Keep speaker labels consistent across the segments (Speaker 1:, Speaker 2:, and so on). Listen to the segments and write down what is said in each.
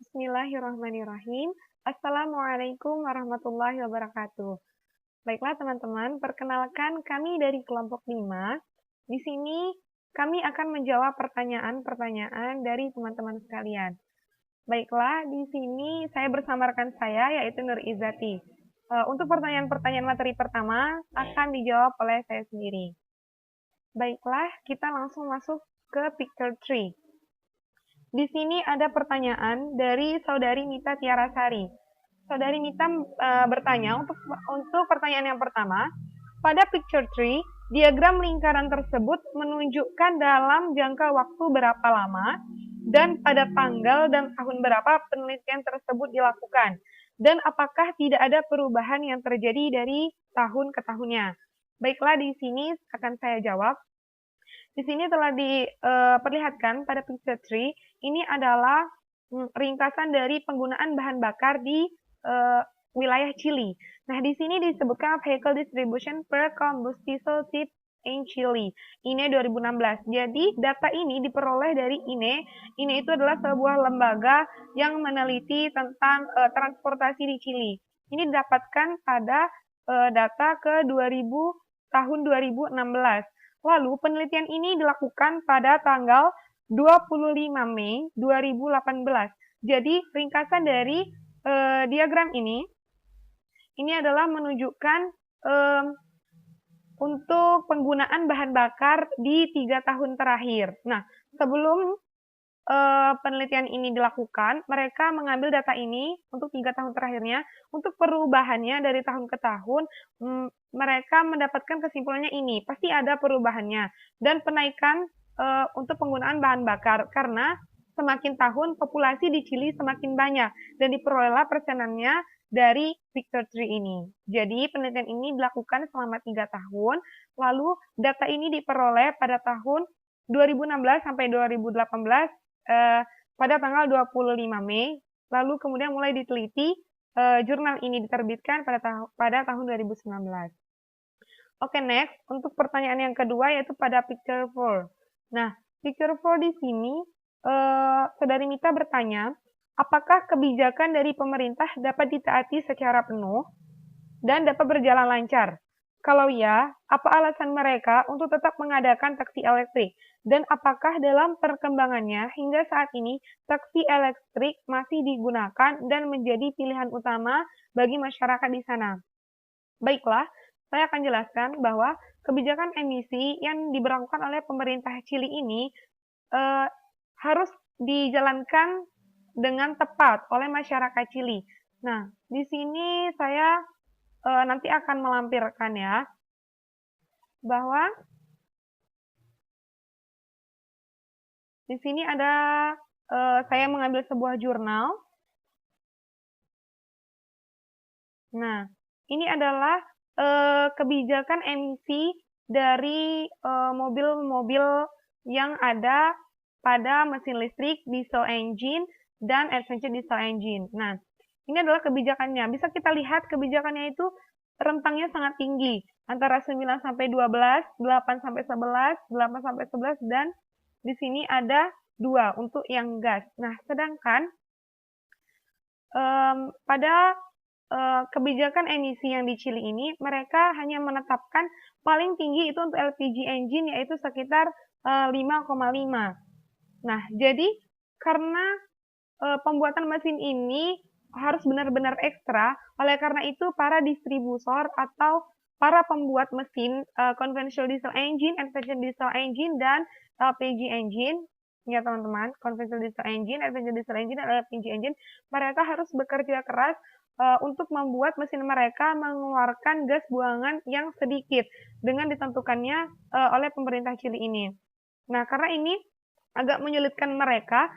Speaker 1: Bismillahirrahmanirrahim. Assalamualaikum warahmatullahi wabarakatuh. Baiklah teman-teman, perkenalkan kami dari kelompok 5. Di sini kami akan menjawab pertanyaan-pertanyaan dari teman-teman sekalian. Baiklah, di sini saya bersama rekan saya yaitu Nur Izzati. Untuk pertanyaan-pertanyaan materi pertama akan dijawab oleh saya sendiri. Baiklah, kita langsung masuk ke picture 3. Di sini ada pertanyaan dari Saudari Mita Tiarasari. Saudari Mita bertanya untuk pertanyaan yang pertama, pada picture 3, diagram lingkaran tersebut menunjukkan dalam jangka waktu berapa lama dan pada tanggal dan tahun berapa penelitian tersebut dilakukan, dan apakah tidak ada perubahan yang terjadi dari tahun ke tahunnya. Baiklah, di sini akan saya jawab. Di sini telah diperlihatkan pada picture 3, ini adalah ringkasan dari penggunaan bahan bakar di wilayah Chili. Nah, di sini disebutkan vehicle distribution per combustible tip in Chile, INE 2016. Jadi, data ini diperoleh dari INE. INE itu adalah sebuah lembaga yang meneliti tentang transportasi di Chili. Ini didapatkan pada data ke tahun 2016. Lalu, penelitian ini dilakukan pada tanggal 25 Mei 2018. Jadi, ringkasan dari diagram ini adalah menunjukkan untuk penggunaan bahan bakar di 3 tahun terakhir. Nah, sebelum penelitian ini dilakukan, mereka mengambil data ini untuk 3 tahun terakhirnya. Untuk perubahannya dari tahun ke tahun, mereka mendapatkan kesimpulannya ini, pasti ada perubahannya. Dan penaikan untuk penggunaan bahan bakar, karena semakin tahun populasi di Chili semakin banyak, dan diperolehlah persenannya dari picture 3 ini. Jadi, penelitian ini dilakukan selama 3 tahun, lalu data ini diperoleh pada tahun 2016 sampai 2018, pada tanggal 25 Mei, lalu kemudian mulai diteliti, jurnal ini diterbitkan pada tahun 2019. Oke, next, untuk pertanyaan yang kedua yaitu pada picture 4. Nah, picture 4 di sini, Saudari Mita bertanya, apakah kebijakan dari pemerintah dapat ditaati secara penuh dan dapat berjalan lancar? Kalau ya, apa alasan mereka untuk tetap mengadakan taksi elektrik? Dan apakah dalam perkembangannya hingga saat ini taksi elektrik masih digunakan dan menjadi pilihan utama bagi masyarakat di sana? Baiklah, saya akan jelaskan bahwa kebijakan emisi yang diberlakukan oleh pemerintah Chili ini harus dijalankan dengan tepat oleh masyarakat Chili. Nah, di sini saya nanti akan melampirkan ya, bahwa di sini ada saya mengambil sebuah jurnal. Nah, ini adalah kebijakan emisi dari mobil-mobil yang ada pada mesin listrik, diesel engine, dan advanced diesel engine. Nah, ini adalah kebijakannya. Bisa kita lihat kebijakannya itu rentangnya sangat tinggi, antara 9 sampai 12, 8 sampai 11, 8 sampai 11, dan di sini ada 2 untuk yang gas. Nah, sedangkan pada kebijakan emisi yang di Chili ini, mereka hanya menetapkan paling tinggi itu untuk LPG engine, yaitu sekitar 5,5. Nah, jadi karena pembuatan mesin ini harus benar-benar ekstra, oleh karena itu para distributor atau para pembuat mesin conventional diesel engine, advanced diesel engine, dan LPG engine, ya teman-teman, conventional diesel engine, advanced diesel engine, dan LPG engine, mereka harus bekerja keras untuk membuat mesin mereka mengeluarkan gas buangan yang sedikit dengan ditentukannya oleh pemerintah Chili ini. Nah, karena ini agak menyulitkan mereka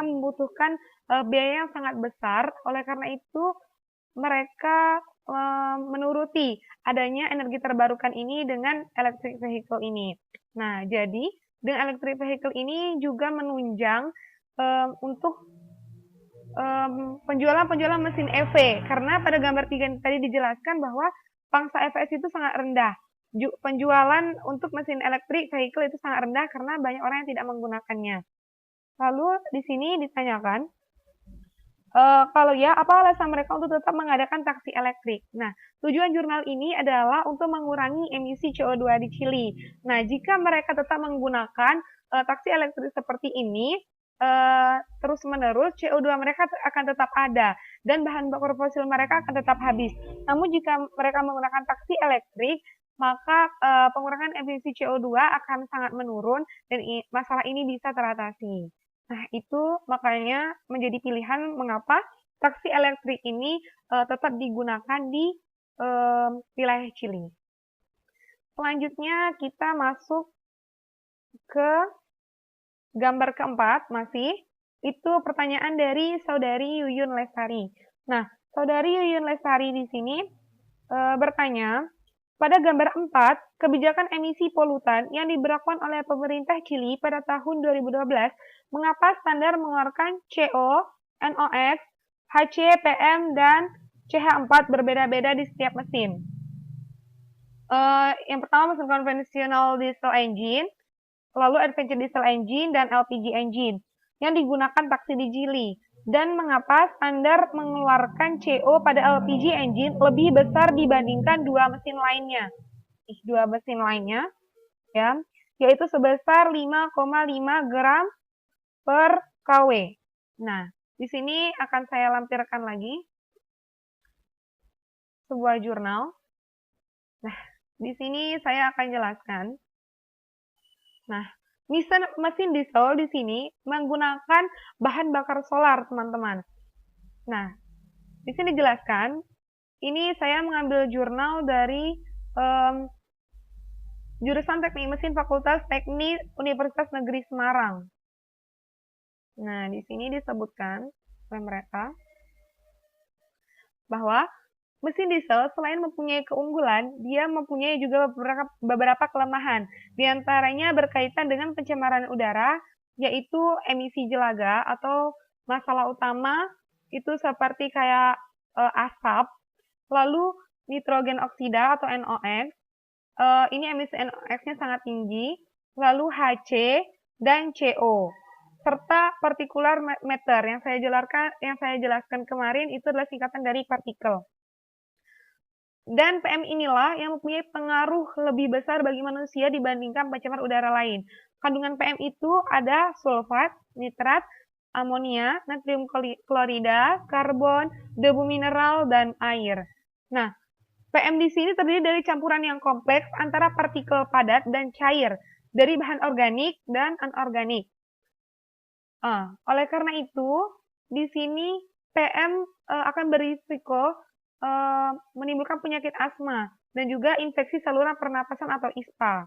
Speaker 1: membutuhkan biaya yang sangat besar, oleh karena itu mereka menuruti adanya energi terbarukan ini dengan electric vehicle ini. Nah, jadi dengan electric vehicle ini juga menunjang untuk penjualan mesin EV, karena pada gambar 3 tadi dijelaskan bahwa pangsa EVs itu sangat rendah. Penjualan untuk mesin elektrik vehicle itu sangat rendah karena banyak orang yang tidak menggunakannya. Lalu di sini ditanyakan, Kalau ya, apa alasan mereka untuk tetap mengadakan taksi elektrik? Nah, tujuan jurnal ini adalah untuk mengurangi emisi CO2 di Chili. Nah, jika mereka tetap menggunakan taksi elektrik seperti ini, terus-menerus, CO2 mereka akan tetap ada dan bahan bakar fosil mereka akan tetap habis. Namun jika mereka menggunakan taksi elektrik, maka pengurangan emisi CO2 akan sangat menurun dan masalah ini bisa teratasi. Nah, itu makanya menjadi pilihan mengapa taksi elektrik ini tetap digunakan di wilayah Chili. Selanjutnya kita masuk ke gambar keempat masih. Itu pertanyaan dari Saudari Yuyun Lestari. Nah, Saudari Yuyun Lestari di sini bertanya, pada gambar 4, kebijakan emisi polutan yang diberlakukan oleh pemerintah Chili pada tahun 2012, mengapa standar mengeluarkan CO, NOx, HC, PM, dan CH4 berbeda-beda di setiap mesin? Yang pertama mesin konvensional diesel engine, lalu adventure diesel engine, dan LPG engine yang digunakan taksi di Chili. Dan mengapa standar mengeluarkan CO pada LPG engine lebih besar dibandingkan dua mesin lainnya, ya, yaitu sebesar 5,5 gram per kW. Nah, di sini akan saya lampirkan lagi sebuah jurnal. Nah, di sini saya akan jelaskan. Nah, mesin diesel di sini menggunakan bahan bakar solar, teman-teman. Nah, di sini dijelaskan, ini saya mengambil jurnal dari jurusan Teknik Mesin Fakultas Teknik Universitas Negeri Semarang. Nah, di sini disebutkan oleh mereka bahwa mesin diesel selain mempunyai keunggulan, dia mempunyai juga beberapa kelemahan. Di antaranya berkaitan dengan pencemaran udara, yaitu emisi jelaga atau masalah utama itu seperti kayak asap, lalu nitrogen oksida atau NOx. Ini emisi NOx-nya sangat tinggi, lalu HC dan CO, serta partikular matter yang saya jelaskan kemarin itu adalah singkatan dari partikel. Dan PM inilah yang mempunyai pengaruh lebih besar bagi manusia dibandingkan pencemar udara lain. Kandungan PM itu ada sulfat, nitrat, amonia, natrium klorida, karbon, debu mineral, dan air. Nah, PM di sini terdiri dari campuran yang kompleks antara partikel padat dan cair dari bahan organik dan anorganik. Oleh karena itu, di sini PM akan berisiko menimbulkan penyakit asma dan juga infeksi saluran pernapasan atau ISPA.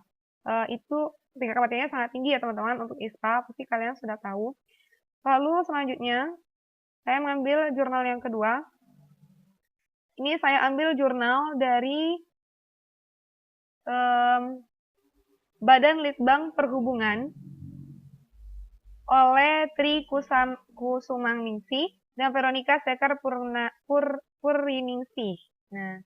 Speaker 1: Itu tingkat kematiannya sangat tinggi ya teman-teman untuk ISPA, pasti kalian sudah tahu. Lalu selanjutnya, saya mengambil jurnal yang kedua. Ini saya ambil jurnal dari Badan Litbang Perhubungan oleh Tri Kusumangningsih dan Veronica Sekar Purningsih. Nah,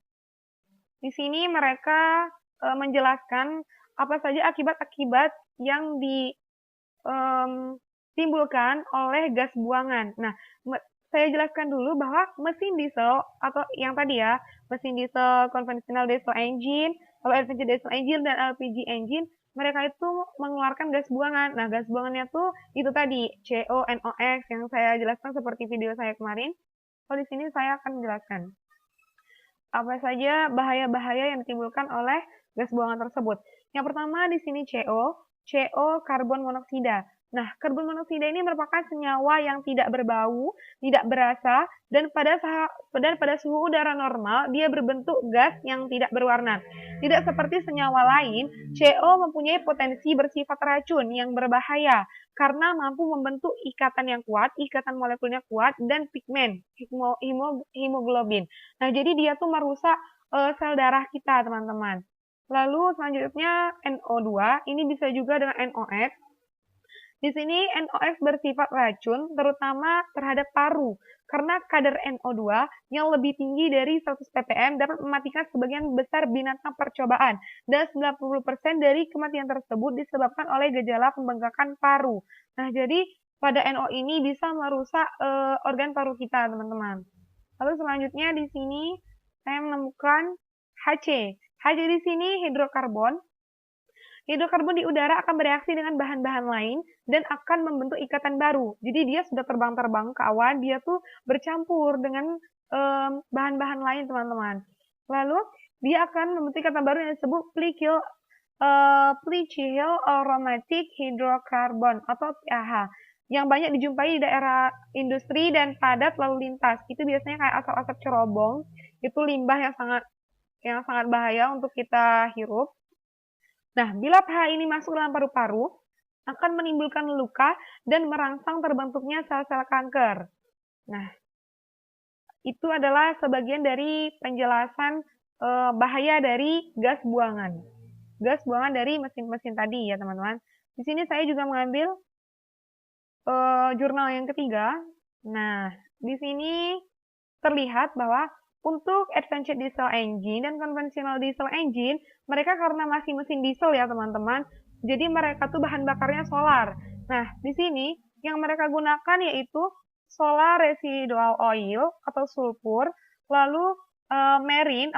Speaker 1: di sini mereka menjelaskan apa saja akibat-akibat yang ditimbulkan oleh gas buangan. Nah, saya jelaskan dulu bahwa mesin diesel atau yang tadi ya, mesin diesel konvensional diesel engine, lalu adventure diesel engine dan LPG engine, mereka itu mengeluarkan gas buangan. Nah, gas buangannya tuh itu tadi CO, NOx yang saya jelaskan seperti video saya kemarin. Kalau di sini saya akan menjelaskan apa saja bahaya-bahaya yang ditimbulkan oleh gas buangan tersebut. Yang pertama di sini CO karbon monoksida. Nah, karbon monoksida ini merupakan senyawa yang tidak berbau, tidak berasa, dan pada suhu udara normal, dia berbentuk gas yang tidak berwarna. Tidak seperti senyawa lain, CO mempunyai potensi bersifat racun yang berbahaya, karena mampu membentuk ikatan yang kuat, ikatan molekulnya kuat, dan pigmen, hemoglobin. Nah, jadi dia tuh merusak sel darah kita, teman-teman. Lalu selanjutnya NO2, ini bisa juga dengan NOx. Di sini NOx bersifat racun, terutama terhadap paru, karena kadar NO2 yang lebih tinggi dari 100 ppm dapat mematikan sebagian besar binatang percobaan, dan 90% dari kematian tersebut disebabkan oleh gejala pembengkakan paru. Nah, jadi pada NO ini bisa merusak organ paru kita, teman-teman. Lalu selanjutnya di sini saya menemukan HC. HC di sini hidrokarbon. Hidrokarbon di udara akan bereaksi dengan bahan-bahan lain dan akan membentuk ikatan baru. Jadi dia sudah terbang-terbang ke awan, dia tuh bercampur dengan bahan-bahan lain, teman-teman. Lalu dia akan membentuk ikatan baru yang disebut plicyl aromatic hydrocarbon atau PAH yang banyak dijumpai di daerah industri dan padat lalu lintas. Itu biasanya kayak asap-asap cerobong. Itu limbah yang sangat bahaya untuk kita hirup. Nah, bila pH ini masuk dalam paru-paru, akan menimbulkan luka dan merangsang terbentuknya sel-sel kanker. Nah, itu adalah sebagian dari penjelasan bahaya dari gas buangan. Gas buangan dari mesin-mesin tadi ya, teman-teman. Di sini saya juga mengambil jurnal yang ketiga. Nah, di sini terlihat bahwa untuk advanced diesel engine dan konvensional diesel engine, mereka karena masih mesin diesel ya teman-teman, jadi mereka tuh bahan bakarnya solar. Nah, di sini yang mereka gunakan yaitu solar residual oil atau sulfur, lalu marine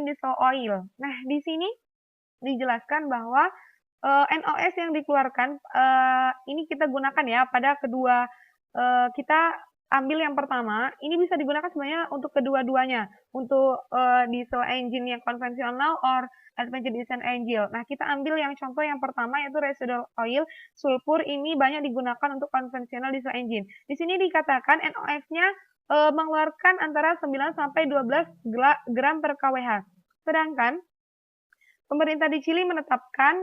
Speaker 1: diesel oil. Nah, di sini dijelaskan bahwa NOx yang dikeluarkan ini kita gunakan ya pada kedua kita ambil yang pertama, ini bisa digunakan sebenarnya untuk kedua-duanya, untuk diesel engine yang konvensional or advanced diesel engine. Nah, kita ambil yang contoh yang pertama yaitu residual oil, sulfur ini banyak digunakan untuk konvensional diesel engine. Di sini dikatakan NOx-nya mengeluarkan antara 9 sampai 12 gram per kWh. Sedangkan pemerintah di Chili menetapkan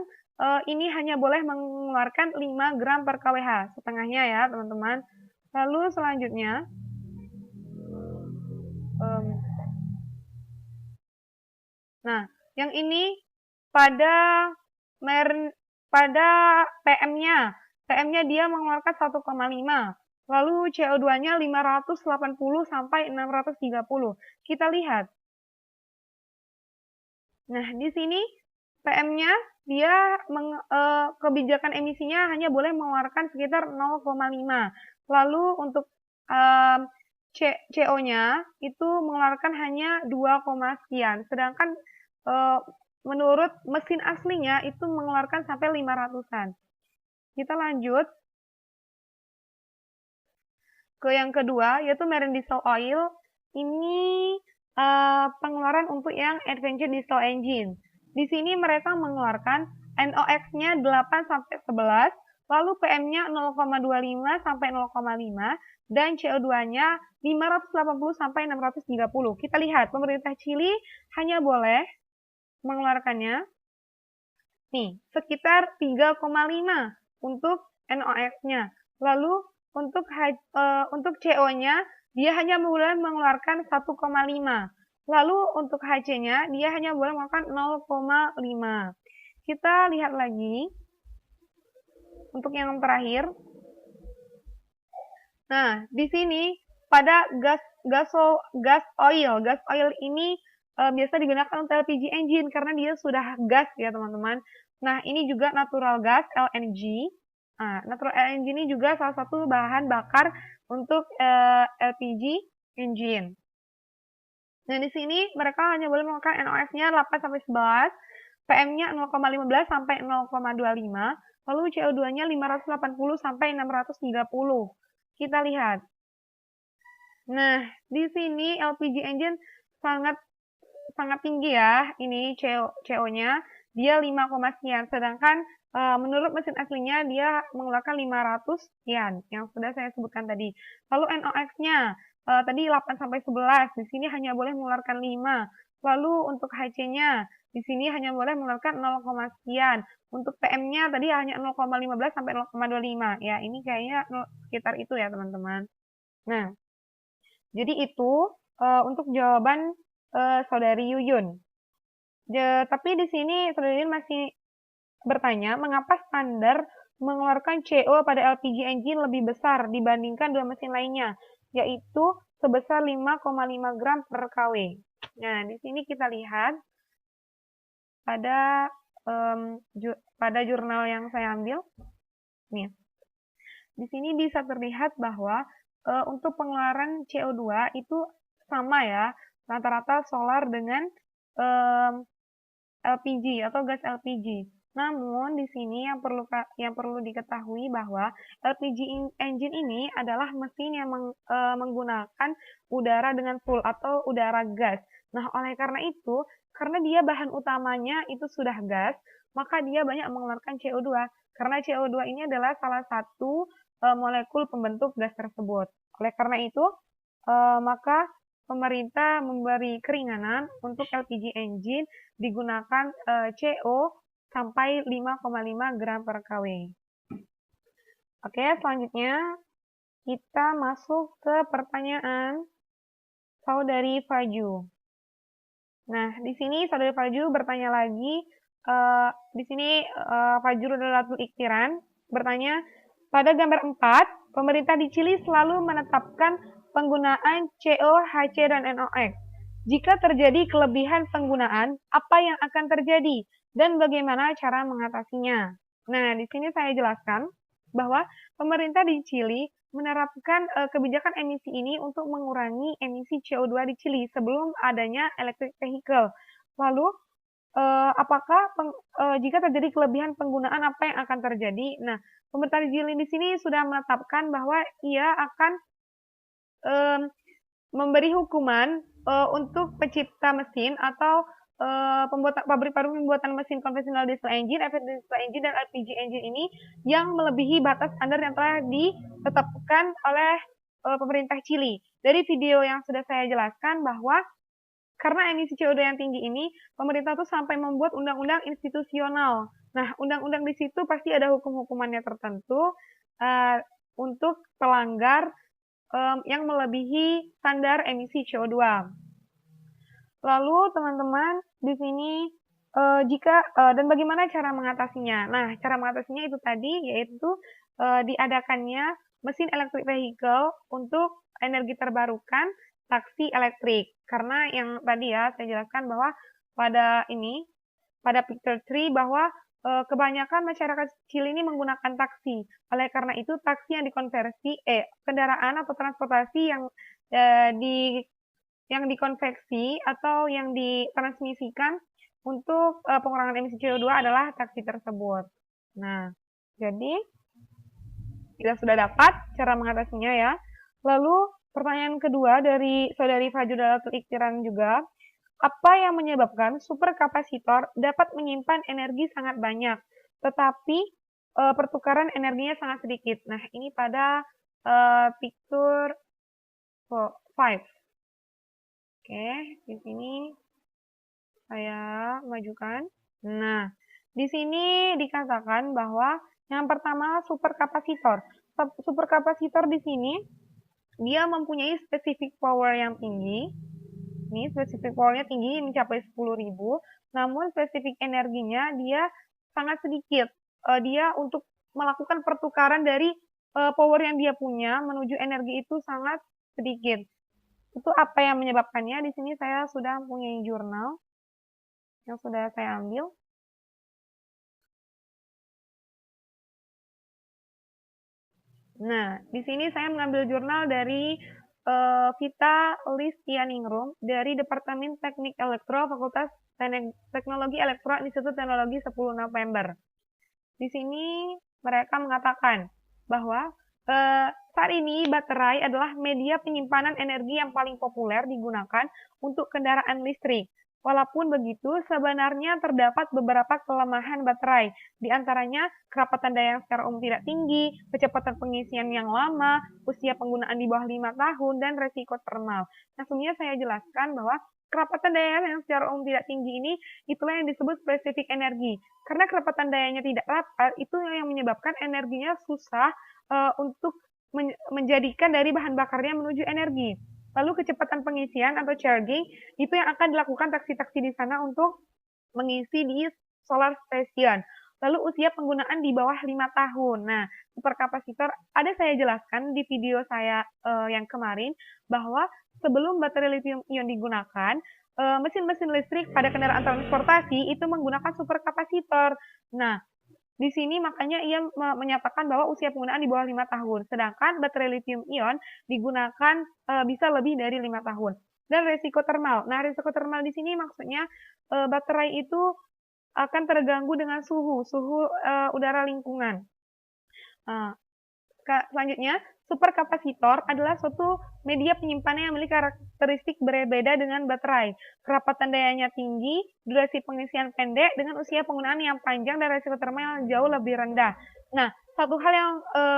Speaker 1: ini hanya boleh mengeluarkan 5 gram per kWh, setengahnya ya teman-teman. Lalu selanjutnya, nah yang ini pada pada PM-nya, PM-nya dia mengeluarkan 1,5. Lalu CO2-nya 580 sampai 630. Kita lihat. Nah, di sini PM-nya dia kebijakan emisinya hanya boleh mengeluarkan sekitar 0,5. Lalu untuk CO-nya itu mengeluarkan hanya 2, sekian. Sedangkan menurut mesin aslinya itu mengeluarkan sampai 500-an. Kita lanjut ke yang kedua, yaitu marine diesel oil. Ini pengeluaran untuk yang advanced diesel engine. Di sini mereka mengeluarkan NOx-nya 8 sampai 11, lalu PM-nya 0,25 sampai 0,5 dan CO2-nya 580 sampai 630. Kita lihat pemerintah Chili hanya boleh mengeluarkannya nih sekitar 3,5 untuk NOx-nya. Lalu untuk CO-nya dia hanya boleh mengeluarkan 1,5. Lalu untuk HC-nya dia hanya boleh mengeluarkan 0,5. Kita lihat lagi untuk yang terakhir. Nah, di sini pada gas oil ini biasa digunakan untuk LPG engine karena dia sudah gas ya teman-teman. Nah, ini juga natural gas LNG. Nah, natural LNG ini juga salah satu bahan bakar untuk LPG engine. Nah, di sini mereka hanya boleh menggunakan NOx-nya 8 sampai 11, PM-nya 0,15 sampai 0,25, lalu CO2-nya 580 sampai 630. Kita lihat. Nah, di sini LPG engine sangat tinggi ya. Ini CO-nya dia 5, sekian. Sedangkan menurut mesin aslinya dia mengeluarkan 500 sekian yang sudah saya sebutkan tadi. Lalu NOx-nya tadi 8 sampai 11, di sini hanya boleh mengeluarkan 5. Lalu untuk HC-nya di sini hanya boleh mengeluarkan 0, sekian. Untuk PM-nya tadi hanya 0,15 sampai 0,25. Ya, ini kayaknya sekitar itu ya, teman-teman. Nah, jadi itu untuk jawaban Saudari Yuyun. Tapi di sini Saudari Yuyun masih bertanya, mengapa standar mengeluarkan CO pada LPG engine lebih besar dibandingkan dua mesin lainnya, yaitu sebesar 5,5 gram per kW. Nah, di sini kita lihat pada jurnal yang saya ambil. Nih. di sini bisa terlihat bahwa untuk pengeluaran CO2 itu sama ya, rata-rata solar dengan LPG atau gas LPG. Namun di sini yang perlu diketahui bahwa LPG engine ini adalah mesin yang menggunakan udara dengan full atau udara gas. Nah, oleh karena itu, karena dia bahan utamanya itu sudah gas, maka dia banyak mengeluarkan CO2. Karena CO2 ini adalah salah satu molekul pembentuk gas tersebut. Oleh karena itu, maka pemerintah memberi keringanan untuk LPG engine digunakan CO sampai 5,5 gram per kW. Oke, selanjutnya kita masuk ke pertanyaan saudari Faju. Nah, di sini saudari Faju bertanya lagi. Di sini Fajrul Ikhtiran bertanya, pada gambar 4, pemerintah di Chili selalu menetapkan penggunaan CO, HC, dan NOx. Jika terjadi kelebihan penggunaan, apa yang akan terjadi dan bagaimana cara mengatasinya? Nah, di sini saya jelaskan bahwa pemerintah di Chili menerapkan kebijakan emisi ini untuk mengurangi emisi CO2 di Chili sebelum adanya electric vehicle. Lalu, apakah jika terjadi kelebihan penggunaan apa yang akan terjadi? Nah, pemerintah di Chili di sini sudah menetapkan bahwa ia akan memberi hukuman untuk pencipta mesin atau pabrik pembuatan mesin konvensional diesel engine, diesel engine, dan LPG engine ini yang melebihi batas standar yang telah ditetapkan oleh pemerintah Chili. Dari video yang sudah saya jelaskan bahwa karena emisi CO2 yang tinggi ini, pemerintah tuh sampai membuat undang-undang institusional. Nah, undang-undang di situ pasti ada hukum-hukumannya tertentu untuk pelanggar yang melebihi standar emisi CO2. Lalu teman-teman di sini dan bagaimana cara mengatasinya? Nah, cara mengatasinya itu tadi yaitu diadakannya mesin electric vehicle untuk energi terbarukan taksi elektrik. Karena yang tadi ya saya jelaskan bahwa pada picture 3 bahwa kebanyakan masyarakat Chili ini menggunakan taksi. Oleh karena itu, taksi yang dikonversi, kendaraan atau transportasi yang dikonveksi atau yang ditransmisikan untuk pengurangan emisi CO2 adalah taksi tersebut. Nah, jadi kita sudah dapat cara mengatasinya ya. Lalu pertanyaan kedua dari saudari Fajrul Ikhtiran juga, apa yang menyebabkan superkapasitor dapat menyimpan energi sangat banyak, tetapi pertukaran energinya sangat sedikit? Nah, ini pada picture 5. Oke, di sini saya majukan. Nah, di sini dikatakan bahwa yang pertama superkapasitor. Superkapasitor di sini dia mempunyai spesifik power yang tinggi. Ini spesifik powernya tinggi, mencapai 10.000. Namun spesifik energinya dia sangat sedikit. Dia untuk melakukan pertukaran dari power yang dia punya menuju energi itu sangat sedikit. Itu apa yang menyebabkannya? Di sini saya sudah mempunyai jurnal yang sudah saya ambil. Nah, di sini saya mengambil jurnal dari Vita Listianingrum dari Departemen Teknik Elektro Fakultas Teknologi Elektro Institut Teknologi 10 November. Di sini mereka mengatakan bahwa saat ini baterai adalah media penyimpanan energi yang paling populer digunakan untuk kendaraan listrik. Walaupun begitu, sebenarnya terdapat beberapa kelemahan baterai, di antaranya kerapatan daya yang secara umum tidak tinggi, kecepatan pengisian yang lama, usia penggunaan di bawah 5 tahun, dan resiko thermal. Nah, sebenarnya saya jelaskan bahwa kerapatan daya yang secara umum tidak tinggi ini, itulah yang disebut spesifik energi. Karena kerapatan dayanya tidak rapat, itu yang menyebabkan energinya susah untuk menjadikan dari bahan bakarnya menuju energi. Lalu kecepatan pengisian atau charging itu yang akan dilakukan taksi-taksi di sana untuk mengisi di solar station. Lalu usia penggunaan di bawah 5 tahun. Nah, superkapasitor ada saya jelaskan di video saya yang kemarin bahwa sebelum baterai lithium ion digunakan, mesin-mesin listrik pada kendaraan transportasi itu menggunakan superkapasitor. Nah, Di sini makanya ia menyatakan bahwa usia penggunaan di bawah 5 tahun. Sedangkan baterai lithium ion digunakan bisa lebih dari 5 tahun. Dan resiko termal. Nah, resiko termal di sini maksudnya baterai itu akan terganggu dengan suhu udara lingkungan. Nah, selanjutnya, superkapasitor adalah suatu media penyimpanan yang memiliki karakteristik berbeda dengan baterai. Kerapatan dayanya tinggi, durasi pengisian pendek, dengan usia penggunaan yang panjang dan resiko termal yang jauh lebih rendah. Nah, satu hal yang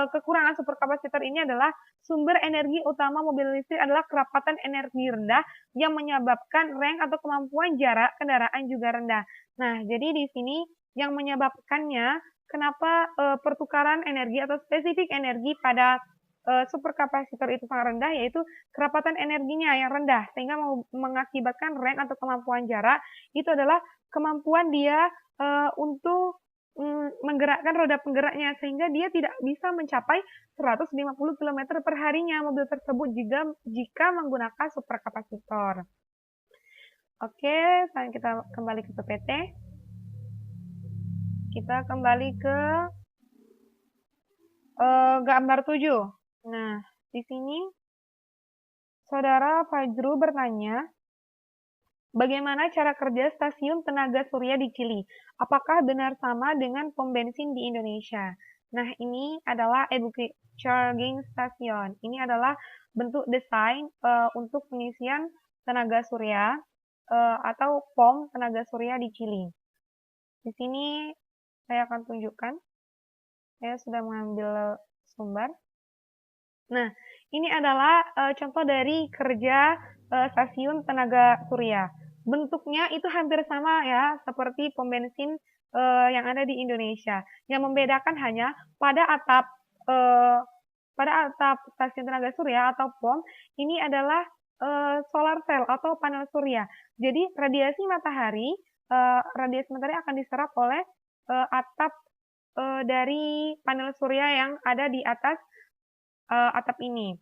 Speaker 1: kekurangan superkapasitor ini adalah sumber energi utama mobil listrik adalah kerapatan energi rendah yang menyebabkan range atau kemampuan jarak kendaraan juga rendah. Nah, jadi di sini yang menyebabkannya kenapa pertukaran energi atau spesifik energi pada superkapasitor itu sangat rendah, yaitu kerapatan energinya yang rendah, sehingga mengakibatkan range atau kemampuan jarak itu adalah kemampuan dia untuk menggerakkan roda penggeraknya, sehingga dia tidak bisa mencapai 150 km per harinya mobil tersebut jika menggunakan superkapasitor. Oke, sekarang kita kembali ke PPT. Kita kembali ke gambar 7. Nah, di sini Saudara Fajru bertanya, bagaimana cara kerja stasiun tenaga surya di Chili? Apakah benar sama dengan pom bensin di Indonesia? Nah, ini adalah e-booking charging station. Ini adalah bentuk desain untuk pengisian tenaga surya atau pom tenaga surya di Chili. Di sini saya akan tunjukkan. Saya sudah mengambil sumber. Nah, ini adalah contoh dari kerja stasiun tenaga surya. Bentuknya itu hampir sama ya, seperti pom bensin yang ada di Indonesia. Yang membedakan hanya eh, pada atap stasiun tenaga surya atau pom ini adalah solar cell atau panel surya. Jadi radiasi matahari akan diserap oleh atap dari panel surya yang ada di atas atap ini.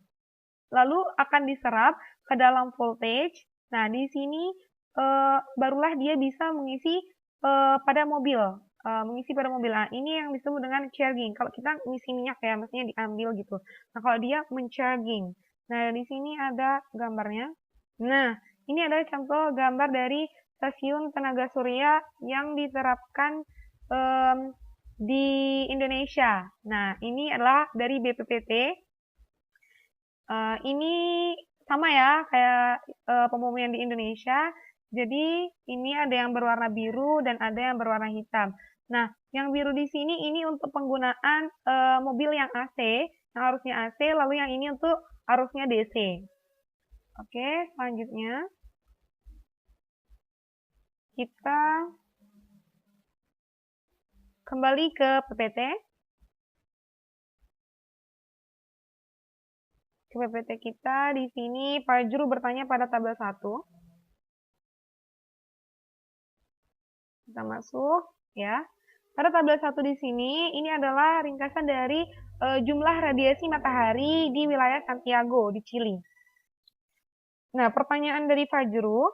Speaker 1: Lalu akan diserap ke dalam voltage. Nah, di sini barulah dia bisa mengisi pada mobil. Mengisi pada mobil. Nah, ini yang disebut dengan charging. Kalau kita mengisi minyak ya, maksudnya diambil gitu. Nah, kalau dia mencharging. Nah, di sini ada gambarnya. Nah, ini adalah contoh gambar dari stasiun tenaga surya yang diterapkan di Indonesia. Nah, ini adalah dari BPPT. Ini sama ya kayak pembumian di Indonesia. Jadi ini ada yang berwarna biru dan ada yang berwarna hitam. Nah, yang biru di sini ini untuk penggunaan mobil yang AC, yang arusnya AC, lalu yang ini untuk arusnya DC. Oke, selanjutnya kita kembali ke PPT. Ke PPT kita di sini Fajru bertanya pada tabel 1. Kita masuk ya. Pada tabel 1 di sini ini adalah ringkasan dari jumlah radiasi matahari di wilayah Santiago di Chili. Nah, pertanyaan dari Fajru,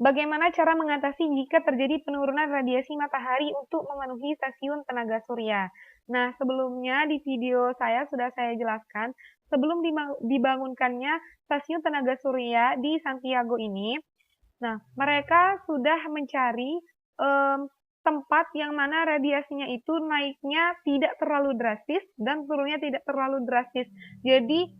Speaker 1: bagaimana cara mengatasi jika terjadi penurunan radiasi matahari untuk memenuhi stasiun tenaga surya? Nah, sebelumnya di video saya sudah saya jelaskan, sebelum dibangunkannya stasiun tenaga surya di Santiago ini, nah, mereka sudah mencari tempat yang mana radiasinya itu naiknya tidak terlalu drastis dan turunnya tidak terlalu drastis. Jadi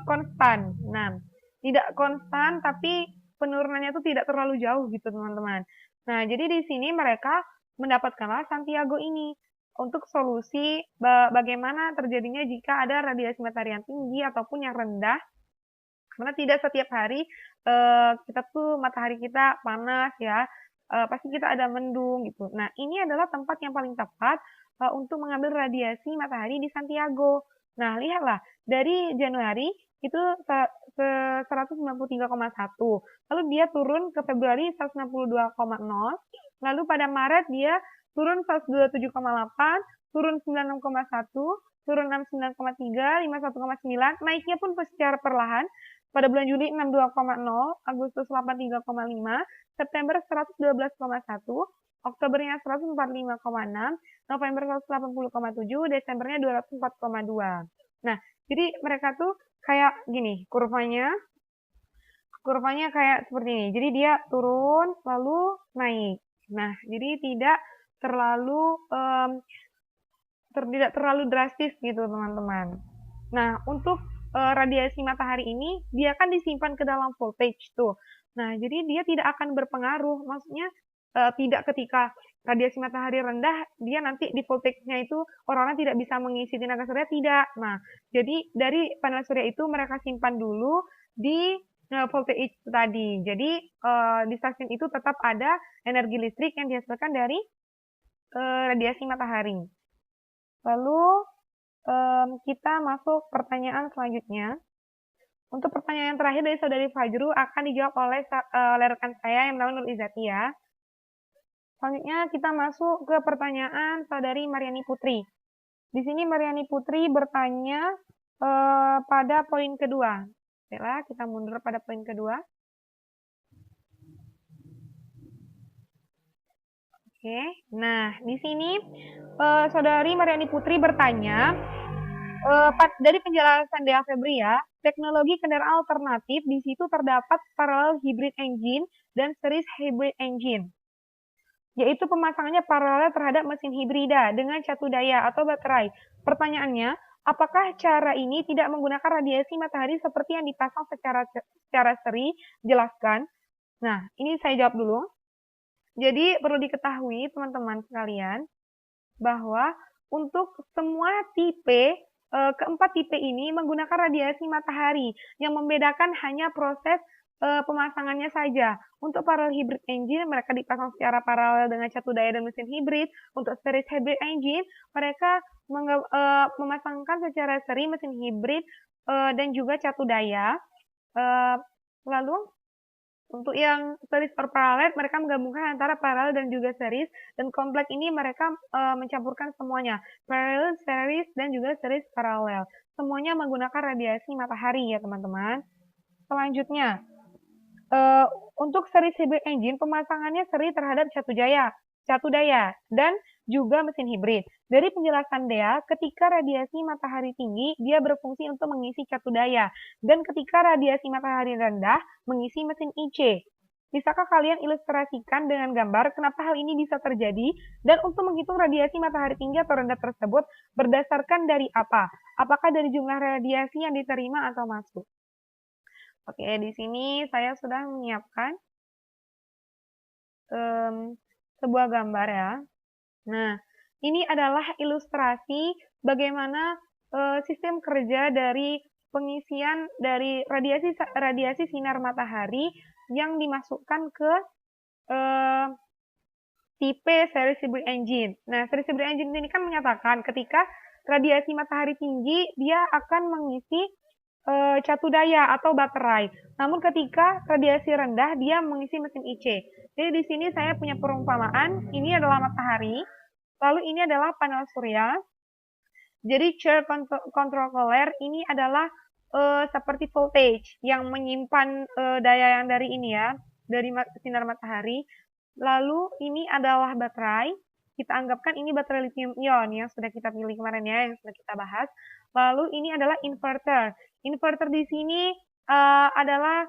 Speaker 1: konstan. Nah, tidak konstan tapi penurunannya itu tidak terlalu jauh gitu teman-teman. Nah, jadi di sini mereka mendapatkanlah Santiago ini untuk solusi bagaimana terjadinya jika ada radiasi matahari yang tinggi ataupun yang rendah. Karena tidak setiap hari kita tuh matahari kita panas ya, pasti kita ada mendung gitu. Nah, ini adalah tempat yang paling tepat untuk mengambil radiasi matahari di Santiago. Nah, lihatlah dari Januari itu 193,1, lalu dia turun ke Februari 162,0, lalu pada Maret dia turun 127,8, turun 96,1, turun 69,3, 51,9, naiknya pun secara perlahan. Pada bulan Juli 62,0, Agustus 83,5, September 112,1, Oktobernya 145,6, November 180,7, Desembernya 204,2. Nah, jadi mereka tuh kayak gini, kurvanya kayak seperti ini. Jadi dia turun lalu naik. Nah, jadi tidak terlalu tidak terlalu drastis gitu, teman-teman. Nah, untuk radiasi matahari ini dia kan disimpan ke dalam voltage tuh. Nah, jadi dia tidak akan berpengaruh. Maksudnya tidak ketika radiasi matahari rendah, dia nanti di voltage-nya itu orang-orang tidak bisa mengisi tenaga surya, tidak. Nah, jadi dari panel surya itu mereka simpan dulu di voltage itu tadi. Jadi di stasiun itu tetap ada energi listrik yang dihasilkan dari radiasi matahari. Lalu kita masuk pertanyaan selanjutnya. Untuk pertanyaan yang terakhir dari saudari Fajru akan dijawab oleh rekan saya yang bernama Nur Izati ya. Selanjutnya kita masuk ke pertanyaan saudari Mariani Putri. Di sini Mariani Putri bertanya pada poin kedua. Baiklah, kita mundur pada poin kedua. Oke, nah di sini saudari Mariani Putri bertanya, dari penjelasan Dea Febria, teknologi kendaraan alternatif di situ terdapat parallel hybrid engine dan series hybrid engine, yaitu pemasangannya paralel terhadap mesin hibrida dengan catu daya atau baterai. Pertanyaannya, apakah cara ini tidak menggunakan radiasi matahari seperti yang dipasang secara seri? Jelaskan. Nah, ini saya jawab dulu. Jadi perlu diketahui teman-teman sekalian bahwa untuk semua tipe keempat tipe ini menggunakan radiasi matahari, yang membedakan hanya proses pemasangannya saja. Untuk parallel hybrid engine, mereka dipasang secara paralel dengan catu daya dan mesin hibrid. Untuk series hybrid engine, mereka memasangkan secara seri mesin hibrid dan juga catu daya. Lalu untuk yang series or parallel, mereka menggabungkan antara paralel dan juga series, dan kompleks ini mereka mencampurkan semuanya, parallel, series, dan juga series paralel. Semuanya menggunakan radiasi matahari ya teman-teman. Selanjutnya, untuk series hybrid engine, pemasangannya seri terhadap catu daya, dan juga mesin hibrid. Dari penjelasan Dea, ketika radiasi matahari tinggi, dia berfungsi untuk mengisi catu daya, dan ketika radiasi matahari rendah, mengisi mesin IC. Bisakah kalian ilustrasikan dengan gambar kenapa hal ini bisa terjadi? Dan untuk menghitung radiasi matahari tinggi atau rendah tersebut, berdasarkan dari apa? Apakah dari jumlah radiasi yang diterima atau masuk? Oke, di sini saya sudah menyiapkan sebuah gambar ya. Nah, ini adalah ilustrasi bagaimana sistem kerja dari pengisian dari radiasi sinar matahari yang dimasukkan ke tipe series hybrid engine. Nah, series hybrid engine ini kan menyatakan ketika radiasi matahari tinggi, dia akan mengisi catu daya atau baterai. Namun ketika radiasi rendah, dia mengisi mesin IC. Jadi di sini saya punya perumpamaan, ini adalah matahari, lalu ini adalah panel surya. Jadi charge control collar ini adalah seperti voltage yang menyimpan daya yang dari ini ya, dari sinar matahari. Lalu ini adalah baterai. Kita anggapkan ini baterai lithium ion yang sudah kita pilih kemarin ya, yang sudah kita bahas. Lalu ini adalah inverter. Inverter di sini adalah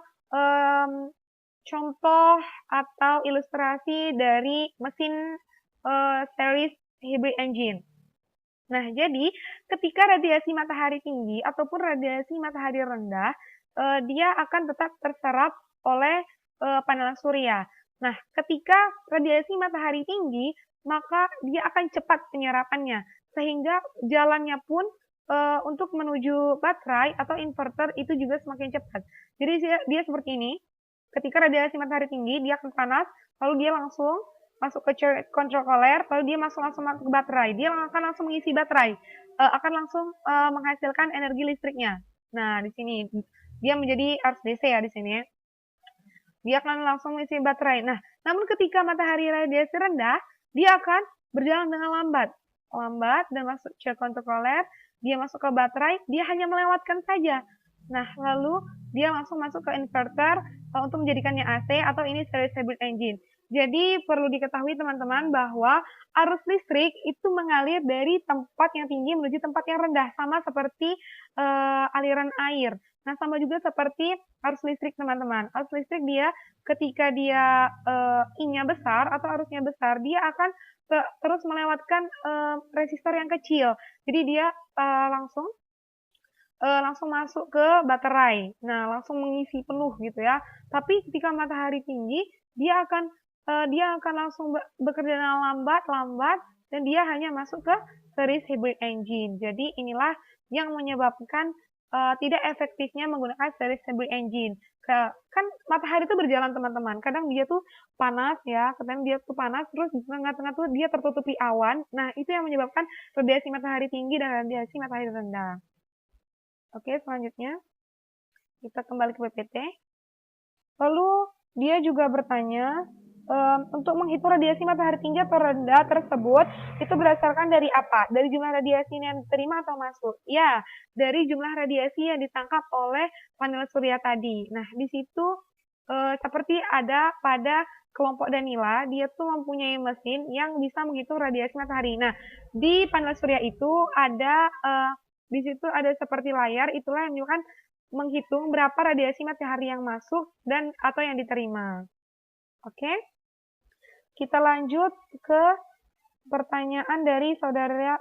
Speaker 1: contoh atau ilustrasi dari mesin series hybrid engine. Nah, jadi ketika radiasi matahari tinggi ataupun radiasi matahari rendah, dia akan tetap terserap oleh panel surya. Nah, ketika radiasi matahari tinggi, maka dia akan cepat penyerapannya, sehingga jalannya pun untuk menuju baterai atau inverter itu juga semakin cepat. Jadi dia seperti ini. Ketika radiasi matahari tinggi, dia akan panas, lalu dia langsung masuk ke charge control collar, lalu dia langsung masuk ke baterai. Dia akan langsung mengisi baterai, akan langsung menghasilkan energi listriknya. Nah, di sini dia menjadi arus DC ya di sini. Dia akan langsung mengisi baterai. Nah, namun ketika matahari radiasi rendah, dia akan berjalan dengan lambat dan masuk charge control collar, dia masuk ke baterai, dia hanya melewatkan saja. Nah, lalu dia langsung masuk ke inverter untuk menjadikannya AC atau ini series hybrid engine. Jadi perlu diketahui teman-teman bahwa arus listrik itu mengalir dari tempat yang tinggi menuju tempat yang rendah, sama seperti aliran air. Nah, sama juga seperti arus listrik teman-teman. Arus listrik dia ketika dia I-nya besar atau arusnya besar, dia akan terus melewatkan resistor yang kecil. Jadi dia langsung masuk ke baterai. Nah, langsung mengisi penuh gitu ya. Tapi ketika matahari tinggi, dia akan langsung bekerja dengan lambat dan dia hanya masuk ke series hybrid engine. Jadi inilah yang menyebabkan tidak efektifnya menggunakan series hybrid engine. Kan matahari itu berjalan teman-teman. Kadang dia tuh panas ya, kadang dia tuh panas terus di tengah-tengah tuh dia tertutupi awan. Nah, itu yang menyebabkan radiasi matahari tinggi dan radiasi matahari rendah. Oke, selanjutnya kita kembali ke PPT. Lalu dia juga bertanya, untuk menghitung radiasi matahari tinggi atau rendah tersebut, itu berdasarkan dari apa? Dari jumlah radiasi yang diterima atau masuk? Ya, dari jumlah radiasi yang ditangkap oleh panel surya tadi. Nah, di situ seperti ada pada kelompok Danila, dia tuh mempunyai mesin yang bisa menghitung radiasi matahari. Nah, di panel surya itu ada di situ ada seperti layar, itulah yang menunjukkan menghitung berapa radiasi matahari yang masuk dan atau yang diterima. Oke, kita lanjut ke pertanyaan dari saudara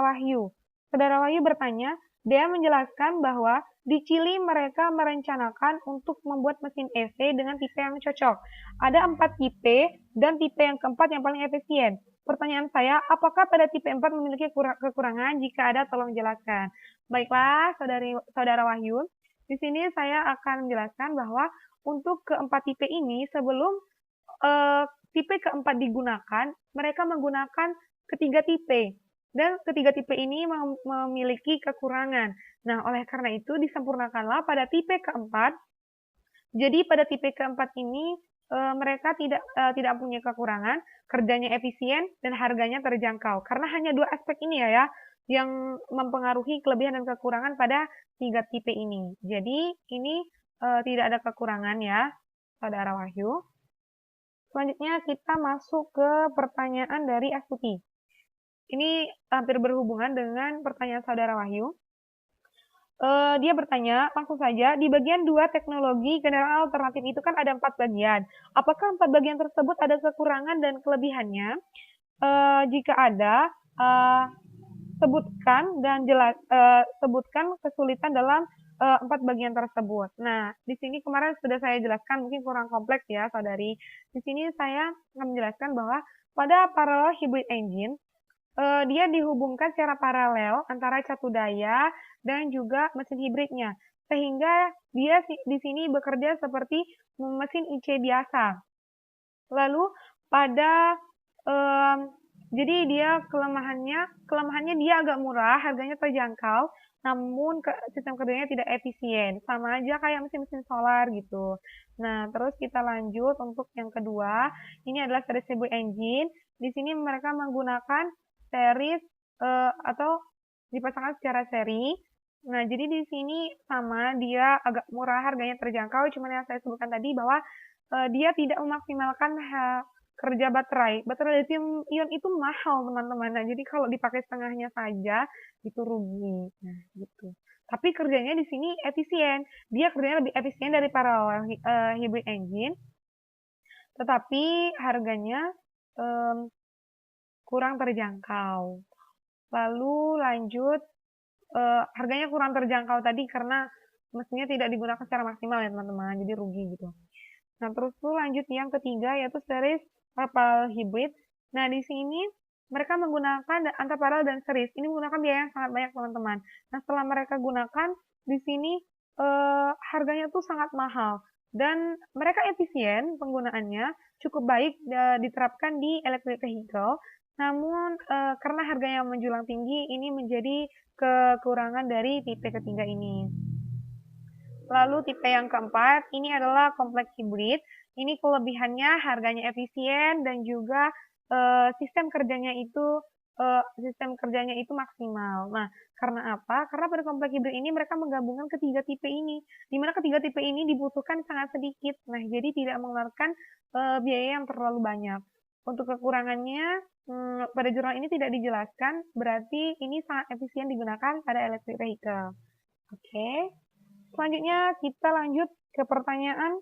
Speaker 1: Wahyu. Saudara Wahyu bertanya, dia menjelaskan bahwa di Chili mereka merencanakan untuk membuat mesin EV dengan tipe yang cocok. Ada 4 tipe dan tipe yang keempat yang paling efisien. Pertanyaan saya, apakah pada tipe 4 memiliki kekurangan? Jika ada, tolong jelaskan. Baiklah, saudara Wahyu. Di sini saya akan menjelaskan bahwa untuk keempat tipe ini, sebelum tipe keempat digunakan, mereka menggunakan ketiga tipe. Dan ketiga tipe ini memiliki kekurangan. Nah, oleh karena itu disempurnakanlah pada tipe keempat. Jadi pada tipe keempat ini mereka tidak punya kekurangan, kerjanya efisien dan harganya terjangkau. Karena hanya dua aspek ini ya yang mempengaruhi kelebihan dan kekurangan pada tiga tipe ini. Jadi ini tidak ada kekurangan ya, Saudara Wahyu. Selanjutnya kita masuk ke pertanyaan dari Astuti. Ini hampir berhubungan dengan pertanyaan Saudara Wahyu. Dia bertanya, langsung saja, di bagian 2 teknologi kendaraan alternatif itu kan ada 4 bagian. Apakah 4 bagian tersebut ada kekurangan dan kelebihannya? Jika ada, sebutkan kesulitan dalam 4 bagian tersebut. Nah, di sini kemarin sudah saya jelaskan, mungkin kurang kompleks ya, saudari. Di sini saya akan menjelaskan bahwa pada parallel hybrid engine, dia dihubungkan secara paralel antara catu daya dan juga mesin hibridnya, sehingga dia di sini bekerja seperti mesin IC biasa. Lalu pada jadi dia kelemahannya dia agak murah, harganya terjangkau, namun sistem kerjanya tidak efisien, sama aja kayak mesin-mesin solar gitu. Nah, terus kita lanjut untuk yang kedua, ini adalah series hybrid engine. Di sini mereka menggunakan series atau dipasangkan secara seri. Nah, jadi di sini sama, dia agak murah, harganya terjangkau, cuman yang saya sebutkan tadi bahwa dia tidak memaksimalkan kerja baterai. Baterai lithium-ion itu mahal, teman-teman. Nah, jadi kalau dipakai setengahnya saja, itu rugi. Nah, gitu. Tapi kerjanya di sini efisien. Dia kerjanya lebih efisien dari parallel hybrid engine. Tetapi harganya kurang terjangkau. Lalu lanjut, harganya kurang terjangkau tadi karena mesinnya tidak digunakan secara maksimal ya teman-teman, jadi rugi gitu. Nah, terus tuh lanjut yang ketiga yaitu series parallel hybrid. Nah, di sini mereka menggunakan antara paralel dan series. Ini menggunakan biaya yang sangat banyak teman-teman. Nah, setelah mereka gunakan di sini harganya tuh sangat mahal dan mereka efisien penggunaannya, cukup baik diterapkan di electric vehicle. Namun karena harganya menjulang tinggi, ini menjadi kekurangan dari tipe ketiga ini. Lalu tipe yang keempat, ini adalah kompleks hybrid. Ini kelebihannya harganya efisien dan juga sistem kerjanya itu maksimal. Nah, karena apa? Karena pada kompleks hybrid ini mereka menggabungkan ketiga tipe ini, di mana ketiga sehingga tipe ini dibutuhkan sangat sedikit. Nah, jadi tidak mengeluarkan biaya yang terlalu banyak. Untuk kekurangannya, pada jurnal ini tidak dijelaskan, berarti ini sangat efisien digunakan pada electric vehicle. Oke, selanjutnya kita lanjut ke pertanyaan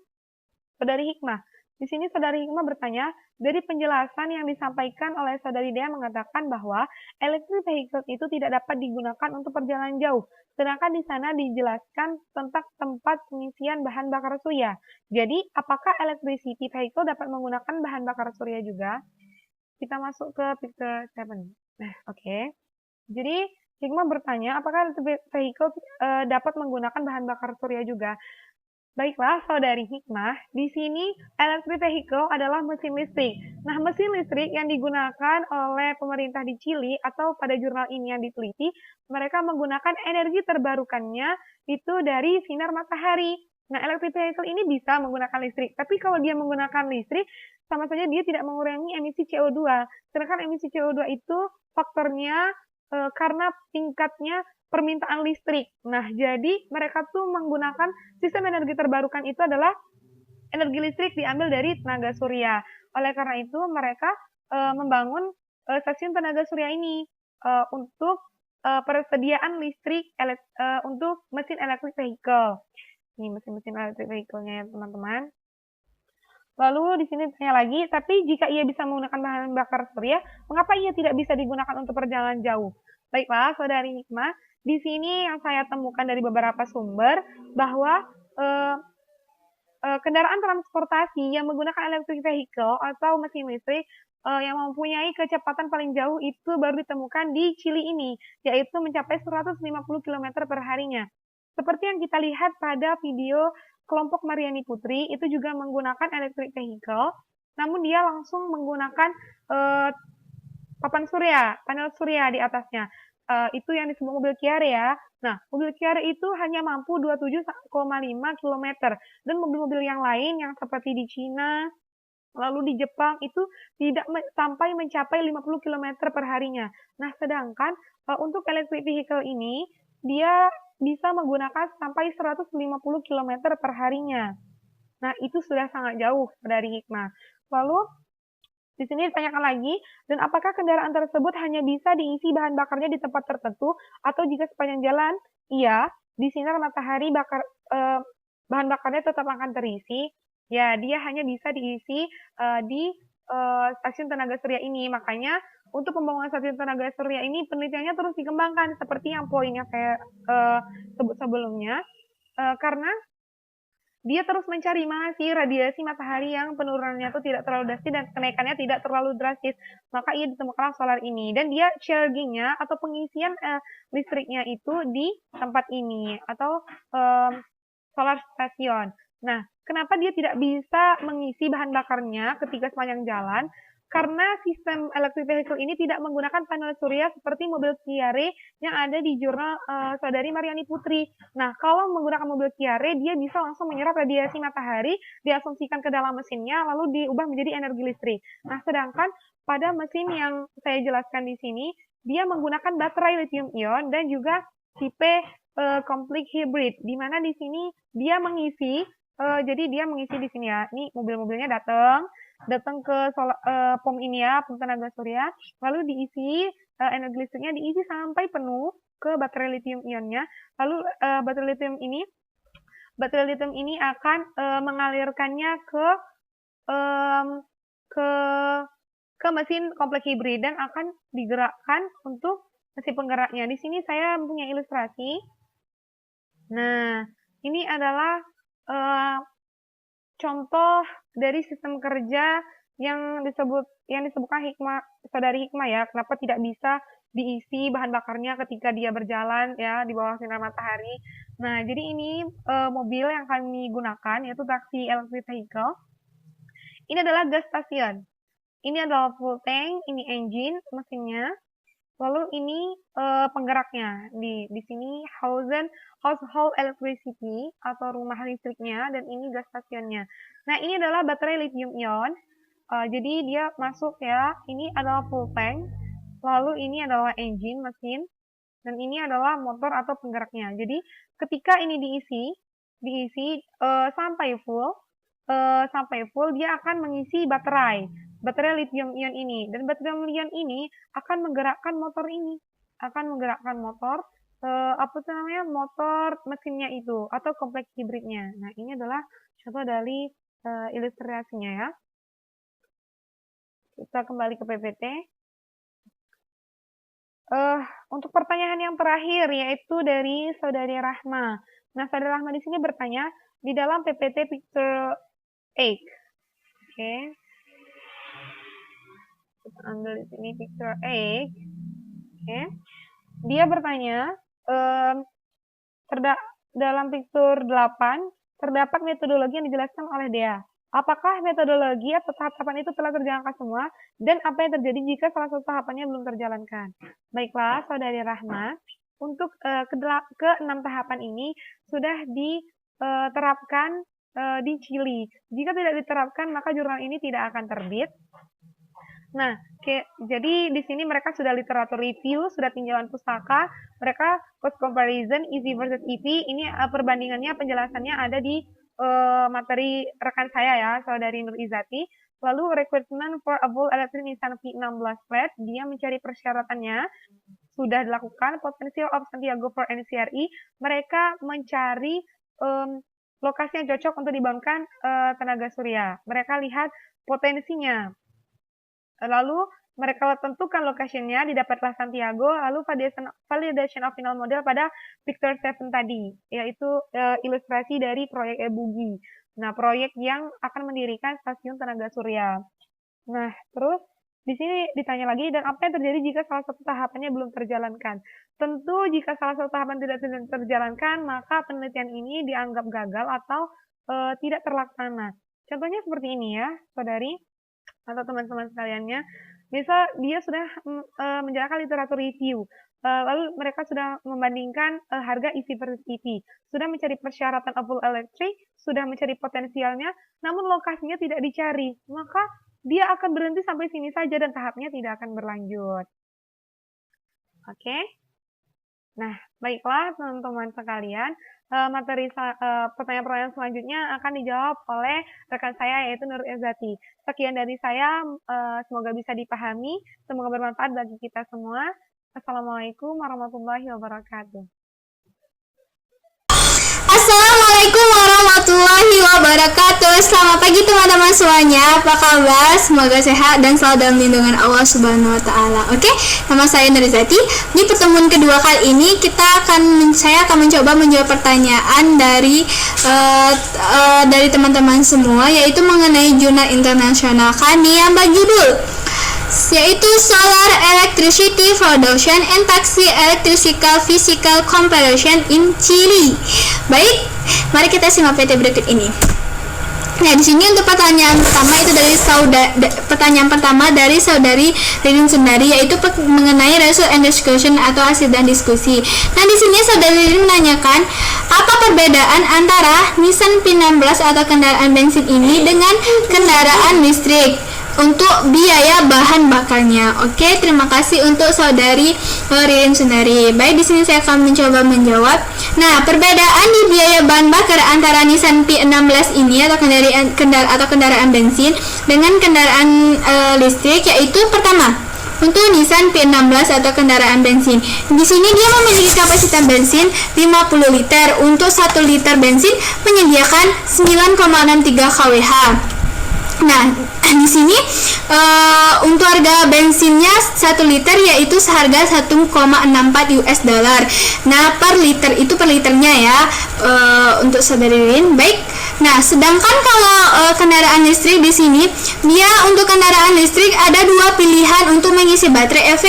Speaker 1: Saudari Hikmah. Di sini Saudari Hikmah bertanya, dari penjelasan yang disampaikan oleh Saudari Dea mengatakan bahwa electric vehicle itu tidak dapat digunakan untuk perjalanan jauh. Sedangkan di sana dijelaskan tentang tempat pengisian bahan bakar surya. Jadi, apakah electricity vehicle dapat menggunakan bahan bakar surya juga? Kita masuk ke picture 7. Nah, oke. Jadi, Hikmah bertanya, apakah electric vehicle dapat menggunakan bahan bakar surya juga? Baiklah, Saudari Hikmah, di sini electric vehicle adalah mesin listrik. Nah, mesin listrik yang digunakan oleh pemerintah di Chili atau pada jurnal ini yang diteliti, mereka menggunakan energi terbarukannya itu dari sinar matahari. Nah, electric vehicle ini bisa menggunakan listrik, tapi kalau dia menggunakan listrik, sama saja dia tidak mengurangi emisi CO2. Sedangkan emisi CO2 itu faktornya karena tingkatnya permintaan listrik. Nah, jadi mereka tuh menggunakan sistem energi terbarukan itu adalah energi listrik diambil dari tenaga surya. Oleh karena itu, mereka membangun stasiun tenaga surya ini untuk persediaan listrik untuk mesin electric vehicle. Ini mesin-mesin electric vehicle-nya ya, teman-teman. Lalu di sini tanya lagi, tapi jika ia bisa menggunakan bahan bakar surya, mengapa ia tidak bisa digunakan untuk perjalanan jauh? Baiklah, Saudari Hikmah, di sini yang saya temukan dari beberapa sumber bahwa kendaraan transportasi yang menggunakan electric vehicle atau mesin listrik yang mempunyai kecepatan paling jauh itu baru ditemukan di Chili ini, yaitu mencapai 150 km per harinya. Seperti yang kita lihat pada video kelompok Mariani Putri, itu juga menggunakan electric vehicle, namun dia langsung menggunakan papan surya, panel surya di atasnya. Itu yang disebut mobil Chiare ya. Nah, mobil Chiare itu hanya mampu 27,5 km. Dan mobil-mobil yang lain yang seperti di Cina, lalu di Jepang itu tidak sampai mencapai 50 km per harinya. Nah, sedangkan untuk electric vehicle ini, dia bisa menggunakan sampai 150 km per harinya. Nah, itu sudah sangat jauh dari Hikmah. Lalu, di sini ditanyakan lagi, dan apakah kendaraan tersebut hanya bisa diisi bahan bakarnya di tempat tertentu atau jika sepanjang jalan? Iya, di sinar matahari bahan bakarnya tetap akan terisi. Ya, dia hanya bisa diisi di stasiun tenaga surya ini. Makanya untuk pembangunan stasiun tenaga surya ini penelitiannya terus dikembangkan seperti yang poin yang saya sebut sebelumnya. Karena dia terus mencari mana sih radiasi matahari yang penurunannya itu tidak terlalu drastis dan kenaikannya tidak terlalu drastis. Maka ia ditemukan solar ini. Dan dia chargingnya atau pengisian listriknya itu di tempat ini atau solar station. Nah, kenapa dia tidak bisa mengisi bahan bakarnya ketika sepanjang jalan? Karena sistem electric vehicle ini tidak menggunakan panel surya seperti mobil Chiare yang ada di jurnal Saudari Mariani Putri. Nah, kalau menggunakan mobil Chiare, dia bisa langsung menyerap radiasi matahari, diasumsikan ke dalam mesinnya, lalu diubah menjadi energi listrik. Nah, sedangkan pada mesin yang saya jelaskan di sini, dia menggunakan baterai lithium ion dan juga tipe complete hybrid, di mana di sini dia mengisi, jadi dia mengisi di sini ya, ini mobil-mobilnya datang ke pom ini ya, pom tenaga surya, lalu diisi energi listriknya diisi sampai penuh ke baterai lithium ionnya, lalu baterai lithium ini akan mengalirkannya ke mesin kompleks hibrid dan akan digerakkan untuk mesin penggeraknya. Di sini saya punya ilustrasi. Nah, ini adalah contoh dari sistem kerja yang disebutkan Saudari Hikmah ya, kenapa tidak bisa diisi bahan bakarnya ketika dia berjalan ya di bawah sinar matahari. Nah, jadi ini mobil yang kami gunakan yaitu taksi electric vehicle. Ini adalah gas station. Ini adalah full tank, ini engine mesinnya. Lalu ini penggeraknya di sini household electricity atau rumah listriknya dan ini gas stationnya. Nah, ini adalah baterai lithium ion. Jadi dia masuk ya. Ini adalah full tank. Lalu ini adalah engine mesin dan ini adalah motor atau penggeraknya. Jadi ketika ini diisi, diisi sampai full dia akan mengisi baterai lithium ion ini, dan baterai ion ini akan menggerakkan motor ini, motor mesinnya itu atau kompleks hibridnya. Nah, ini adalah contoh dari ilustrasinya ya. Kita kembali ke PPT. Untuk pertanyaan yang terakhir yaitu dari Saudari Rahma. Nah, Saudari Rahma di sini bertanya di dalam PPT picture 8. Oke. Kita ambil di sini picture 8. Oke. Dia bertanya dalam picture 8 terdapat metodologi yang dijelaskan oleh Dea. Apakah metodologi atau tahapan itu telah terjalankan semua? Dan apa yang terjadi jika salah satu tahapannya belum terjalankan? Baiklah, Saudari Rahma, untuk ke-6 tahapan ini sudah diterapkan di Chili. Jika tidak diterapkan, maka jurnal ini tidak akan terbit. Nah, jadi di sini mereka sudah literatur review, sudah tinjauan pustaka, mereka cost comparison, easy versus EP. Ini perbandingannya, penjelasannya ada di materi rekan saya ya, Saudari Nur Izati. Lalu requirement for a full electric Nissan V16 flat, dia mencari persyaratannya, sudah dilakukan. Potential of Santiago for NCRI, mereka mencari lokasi yang cocok untuk dibangunkan tenaga surya. Mereka lihat potensinya. Lalu mereka tentukan lokasinya, didapatlah Santiago, lalu validation of final model pada Picture 7 tadi, yaitu ilustrasi dari proyek Ebugi. Nah, proyek yang akan mendirikan stasiun tenaga surya. Nah, terus di sini ditanya lagi, dan apa yang terjadi jika salah satu tahapannya belum terjalankan? Tentu jika salah satu tahapan tidak terjalankan, maka penelitian ini dianggap gagal atau tidak terlaksana. Contohnya seperti ini ya, saudari atau teman-teman sekaliannya. Misal dia sudah menjalankan literatur review, lalu mereka sudah membandingkan harga EV versus EV, sudah mencari persyaratan full electric, sudah mencari potensialnya, namun lokasinya tidak dicari, maka dia akan berhenti sampai sini saja dan tahapnya tidak akan berlanjut. Oke? Nah, baiklah teman-teman sekalian, materi pertanyaan-pertanyaan selanjutnya akan dijawab oleh rekan saya yaitu Nur Izati. Sekian dari saya, semoga bisa dipahami, semoga bermanfaat bagi kita semua. Assalamualaikum warahmatullahi wabarakatuh.
Speaker 2: Assalamualaikum warahmatullahi wabarakatuh. Selamat pagi teman-teman semuanya. Apa kabar? Semoga sehat dan selalu dalam lindungan Allah Subhanahu wa taala. Oke, nama saya Nurizati. Di pertemuan kedua kali ini saya akan mencoba menjawab pertanyaan dari teman-teman semua, yaitu mengenai jurnal internasional kami yang berjudul yaitu Solar Electricity Production and Taxi Electrical Physical Comparison in Chile. Baik, mari kita simak PT berikut ini. Nah, di sini untuk pertanyaan pertama dari saudari Ririn Sundari, yaitu mengenai result and discussion atau hasil dan diskusi. Nah, di sini saudari Ririn menanyakan apa perbedaan antara Nissan P16 atau kendaraan bensin ini dengan kendaraan listrik untuk biaya bahan bakarnya. Oke, terima kasih untuk saudari Ririn Sundari. Baik, di sini saya akan mencoba menjawab. Nah, perbedaan di biaya bahan bakar antara Nissan P16 ini atau kendaraan bensin dengan kendaraan listrik, yaitu pertama, untuk Nissan P16 atau kendaraan bensin. Di sini dia memiliki kapasitas bensin 50 liter. Untuk 1 liter bensin menyediakan 9,63 kWh. Nah, di sini untuk harga bensinnya 1 liter yaitu seharga 1,64 US dollar. Nah, per liternya ya, untuk saudari Ririn. Baik. Nah, sedangkan kalau kendaraan listrik di sini, dia untuk kendaraan listrik ada 2 pilihan untuk mengisi baterai EV.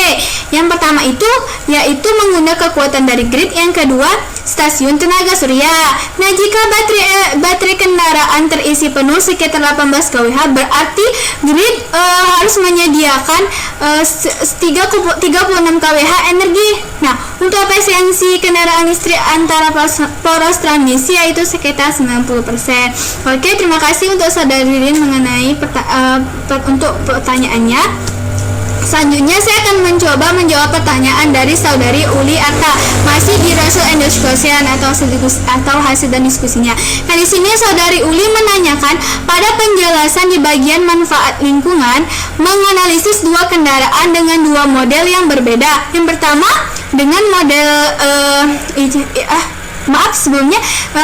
Speaker 2: Yang pertama itu yaitu menggunakan kekuatan dari grid, yang kedua stasiun tenaga surya. Nah, jika baterai kendaraan terisi penuh sekitar 18 kWh, berarti grid harus menyediakan 36 kWh energi. Nah, untuk efisiensi kendaraan listrik antara poros transmisi yaitu sekitar 90%. Oke, terima kasih untuk saudari Ririn mengenai untuk pertanyaannya. Selanjutnya saya akan mencoba menjawab pertanyaan dari saudari Uli Atta, masih di result and discussion atau hasil dan diskusinya. Nah, di sini saudari Uli menanyakan, pada penjelasan di bagian manfaat lingkungan, menganalisis dua kendaraan dengan dua model yang berbeda. Yang pertama dengan model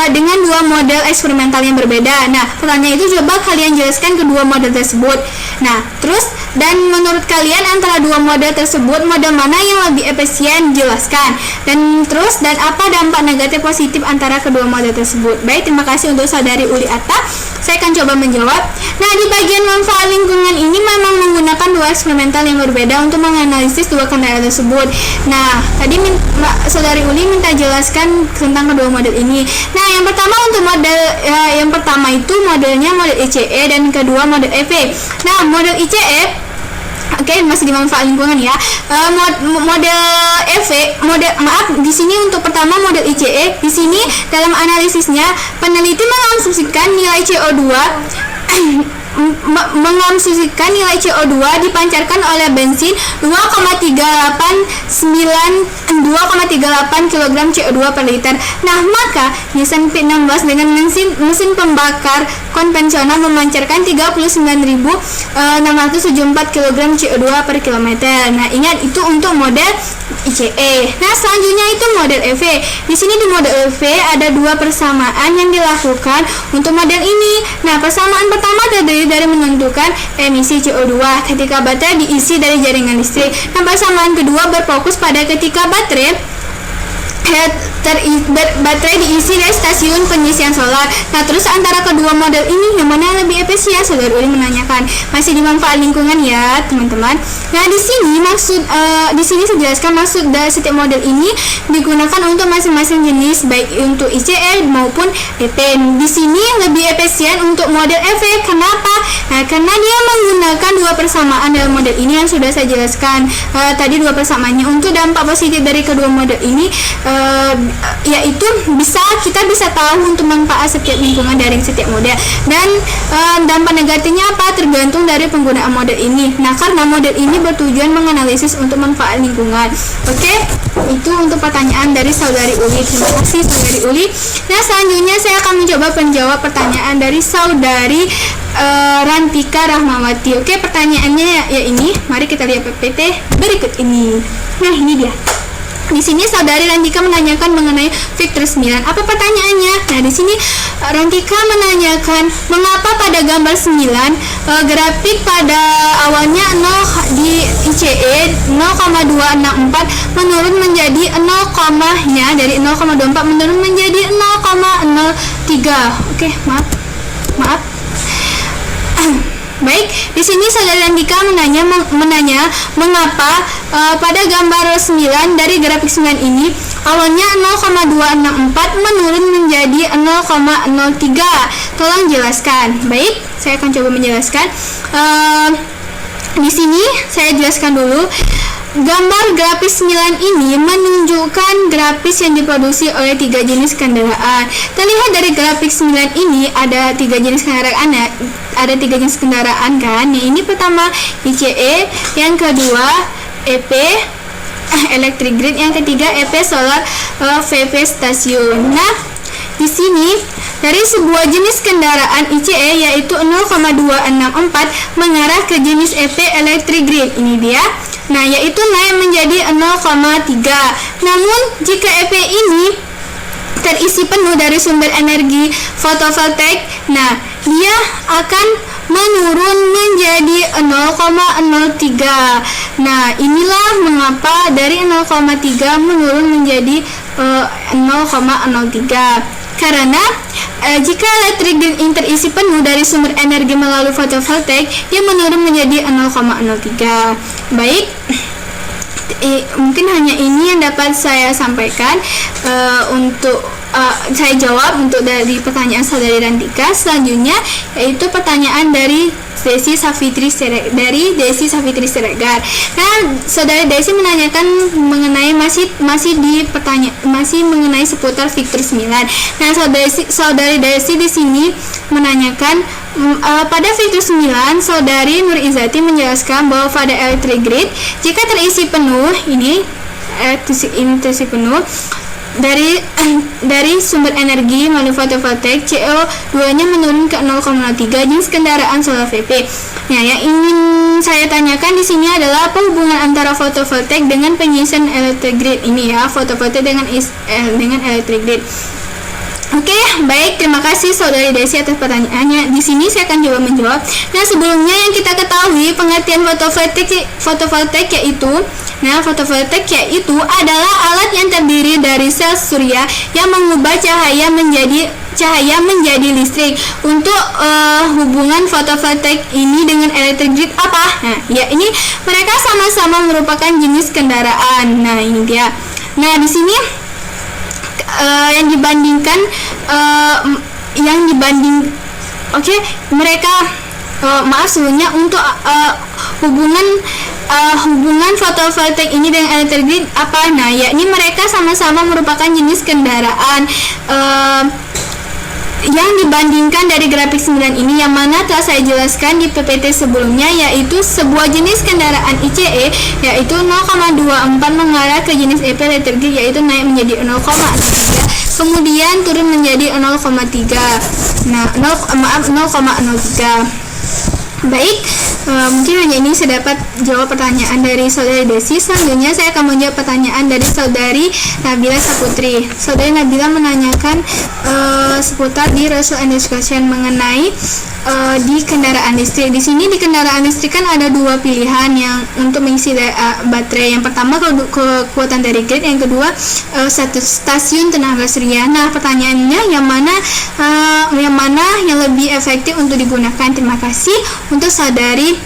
Speaker 2: dengan dua model eksperimental yang berbeda. Nah, pertanyaan itu coba kalian jelaskan kedua model tersebut. Nah, terus dan menurut kalian antara dua model tersebut model mana yang lebih efisien? Jelaskan. Dan apa dampak negatif positif antara kedua model tersebut? Baik, terima kasih untuk saudari Uli Atta. Saya akan coba menjawab. Nah, di bagian manfaat lingkungan ini memang menggunakan dua eksperimental yang berbeda untuk menganalisis dua kendaraan tersebut. Nah, tadi saudari Uli minta jelaskan tentang kedua model ini. Nah, yang pertama untuk model yang pertama itu modelnya model ICE dan kedua model EV. Nah, model ICE masih di manfaat lingkungan ya. Model EV, di sini untuk pertama model ICE, di sini dalam analisisnya peneliti mengasumsikan nilai CO2 dipancarkan oleh bensin 2,38 kg CO2 per liter. Nah, maka Nissan P16 dengan mesin pembakar konvensional memancarkan 39.674 kg CO2 per kilometer. Nah, ingat itu untuk model ICE. Nah, selanjutnya itu model EV. Di sini di model EV ada dua persamaan yang dilakukan untuk model ini. Nah, persamaan pertama terdiri dari menentukan emisi CO2 ketika baterai diisi dari jaringan listrik. Nah, persamaan kedua berfokus pada ketika baterai diisi dari stasiun pengisian solar. Nah, terus antara kedua model ini yang mana yang lebih efisien? Saudara Uli menanyakan. Masih di manfaat lingkungan ya, teman-teman. Nah, di sini saya jelaskan maksud dari setiap model ini digunakan untuk masing-masing jenis, baik untuk ICE maupun EV. Di sini lebih efisien untuk model EV. Kenapa? Nah, karena dia menggunakan dua persamaan dalam model ini yang sudah saya jelaskan tadi. Dua persamaannya untuk dampak positif dari kedua model ini yaitu kita bisa tahu untuk manfaat setiap lingkungan dari setiap model, dan dampak negatifnya apa tergantung dari penggunaan model ini. Nah, karena model ini bertujuan menganalisis untuk manfaat lingkungan. Oke, itu untuk pertanyaan dari saudari Uli. Terima kasih saudari Uli. Nah, selanjutnya saya akan mencoba menjawab pertanyaan dari saudari Rantika Rahmawati. Oke, pertanyaannya ya ini. Mari kita lihat PPT berikut ini. Nah, ini dia. Di sini saudari Rantika menanyakan mengenai Victor 9. Apa pertanyaannya? Nah, di sini Rantika menanyakan mengapa pada gambar 9 grafik pada awalnya 0 di ICE 0,264 menurun menjadi 0, dari 0,24 menurun menjadi 0,03. Oke, maaf. Baik, di sini saudari Andika menanya mengapa pada gambar 9 dari grafik 9 ini awalnya 0,264 menurun menjadi 0,03. Tolong jelaskan. Baik, saya akan coba menjelaskan. Di sini saya jelaskan dulu. Gambar grafis 9 ini menunjukkan grafis yang diproduksi oleh 3 jenis kendaraan. Terlihat dari grafik 9 ini ada 3 jenis kendaraan ya. Ada 3 jenis kendaraan kan. Yang ini pertama ICE, yang kedua EP electric grid, yang ketiga EP solar PV stasiun. Nah, di sini dari sebuah jenis kendaraan ICE yaitu 0,264 mengarah ke jenis EP electric grid. Ini dia. Nah, yaitu naik menjadi 0,3. Namun, jika EP ini terisi penuh dari sumber energi fotovoltaik, nah, dia akan menurun menjadi 0,03. Nah, inilah mengapa dari 0,3 menurun menjadi 0,03. Karena jika elektrik terisi penuh dari sumber energi melalui fotovoltaik, dia menurun menjadi 0,03. Baik, mungkin hanya ini yang dapat saya sampaikan untuk saya jawab untuk dari pertanyaan saudari Rantika. Selanjutnya yaitu pertanyaan dari Desi Safitri Siregar. Nah, saudari Desi menanyakan mengenai masih mengenai seputar Victor 9. Nah, saudari Desi di sini menanyakan Pada fitur 9, Saudari Nur Izati menjelaskan bahwa pada electric grid jika terisi penuh, ini terisi penuh dari sumber energi melalui fotovoltaik, CO2-nya menurun ke 0,3 jenis kendaraan solar PP. Nah, yang ingin saya tanyakan di sini adalah apa hubungan antara fotovoltaik dengan pengisian electric grid ini ya, fotovoltaik dengan electric grid. Oke, baik, terima kasih Saudari Desi atas pertanyaannya. Di sini saya akan coba menjawab. Nah, sebelumnya yang kita ketahui pengertian fotovoltaik yaitu adalah alat yang terdiri dari sel surya yang mengubah cahaya menjadi listrik. Untuk hubungan fotovoltaik ini dengan electric grid apa? Nah, ya ini mereka sama-sama merupakan jenis kendaraan. Nah, ini dia. Nah, di sini sebelumnya untuk hubungan fotovoltaik ini dengan electric grid apa? Nah, yakni mereka sama-sama merupakan jenis kendaraan yang dibandingkan dari grafik 9 ini, yang mana telah saya jelaskan di PPT sebelumnya, yaitu sebuah jenis kendaraan ICE yaitu 0,24 mengarah ke jenis EP electric grid yaitu naik menjadi 0,3 kemudian turun menjadi 0,3. Nah, 0,03. Baik, mungkin hanya ini saya dapat jawab pertanyaan dari Saudari Desi. Selanjutnya saya akan menjawab pertanyaan dari Saudari Nabila Saputri. Saudari Nabila menanyakan seputar di result and discussion mengenai di kendaraan listrik. Di sini di kendaraan listrik kan ada dua pilihan yang untuk mengisi baterai. Yang pertama kekuatan dari grid, yang kedua stasiun tenaga surya. Nah, pertanyaannya yang mana yang lebih efektif untuk digunakan? Terima kasih untuk Saudari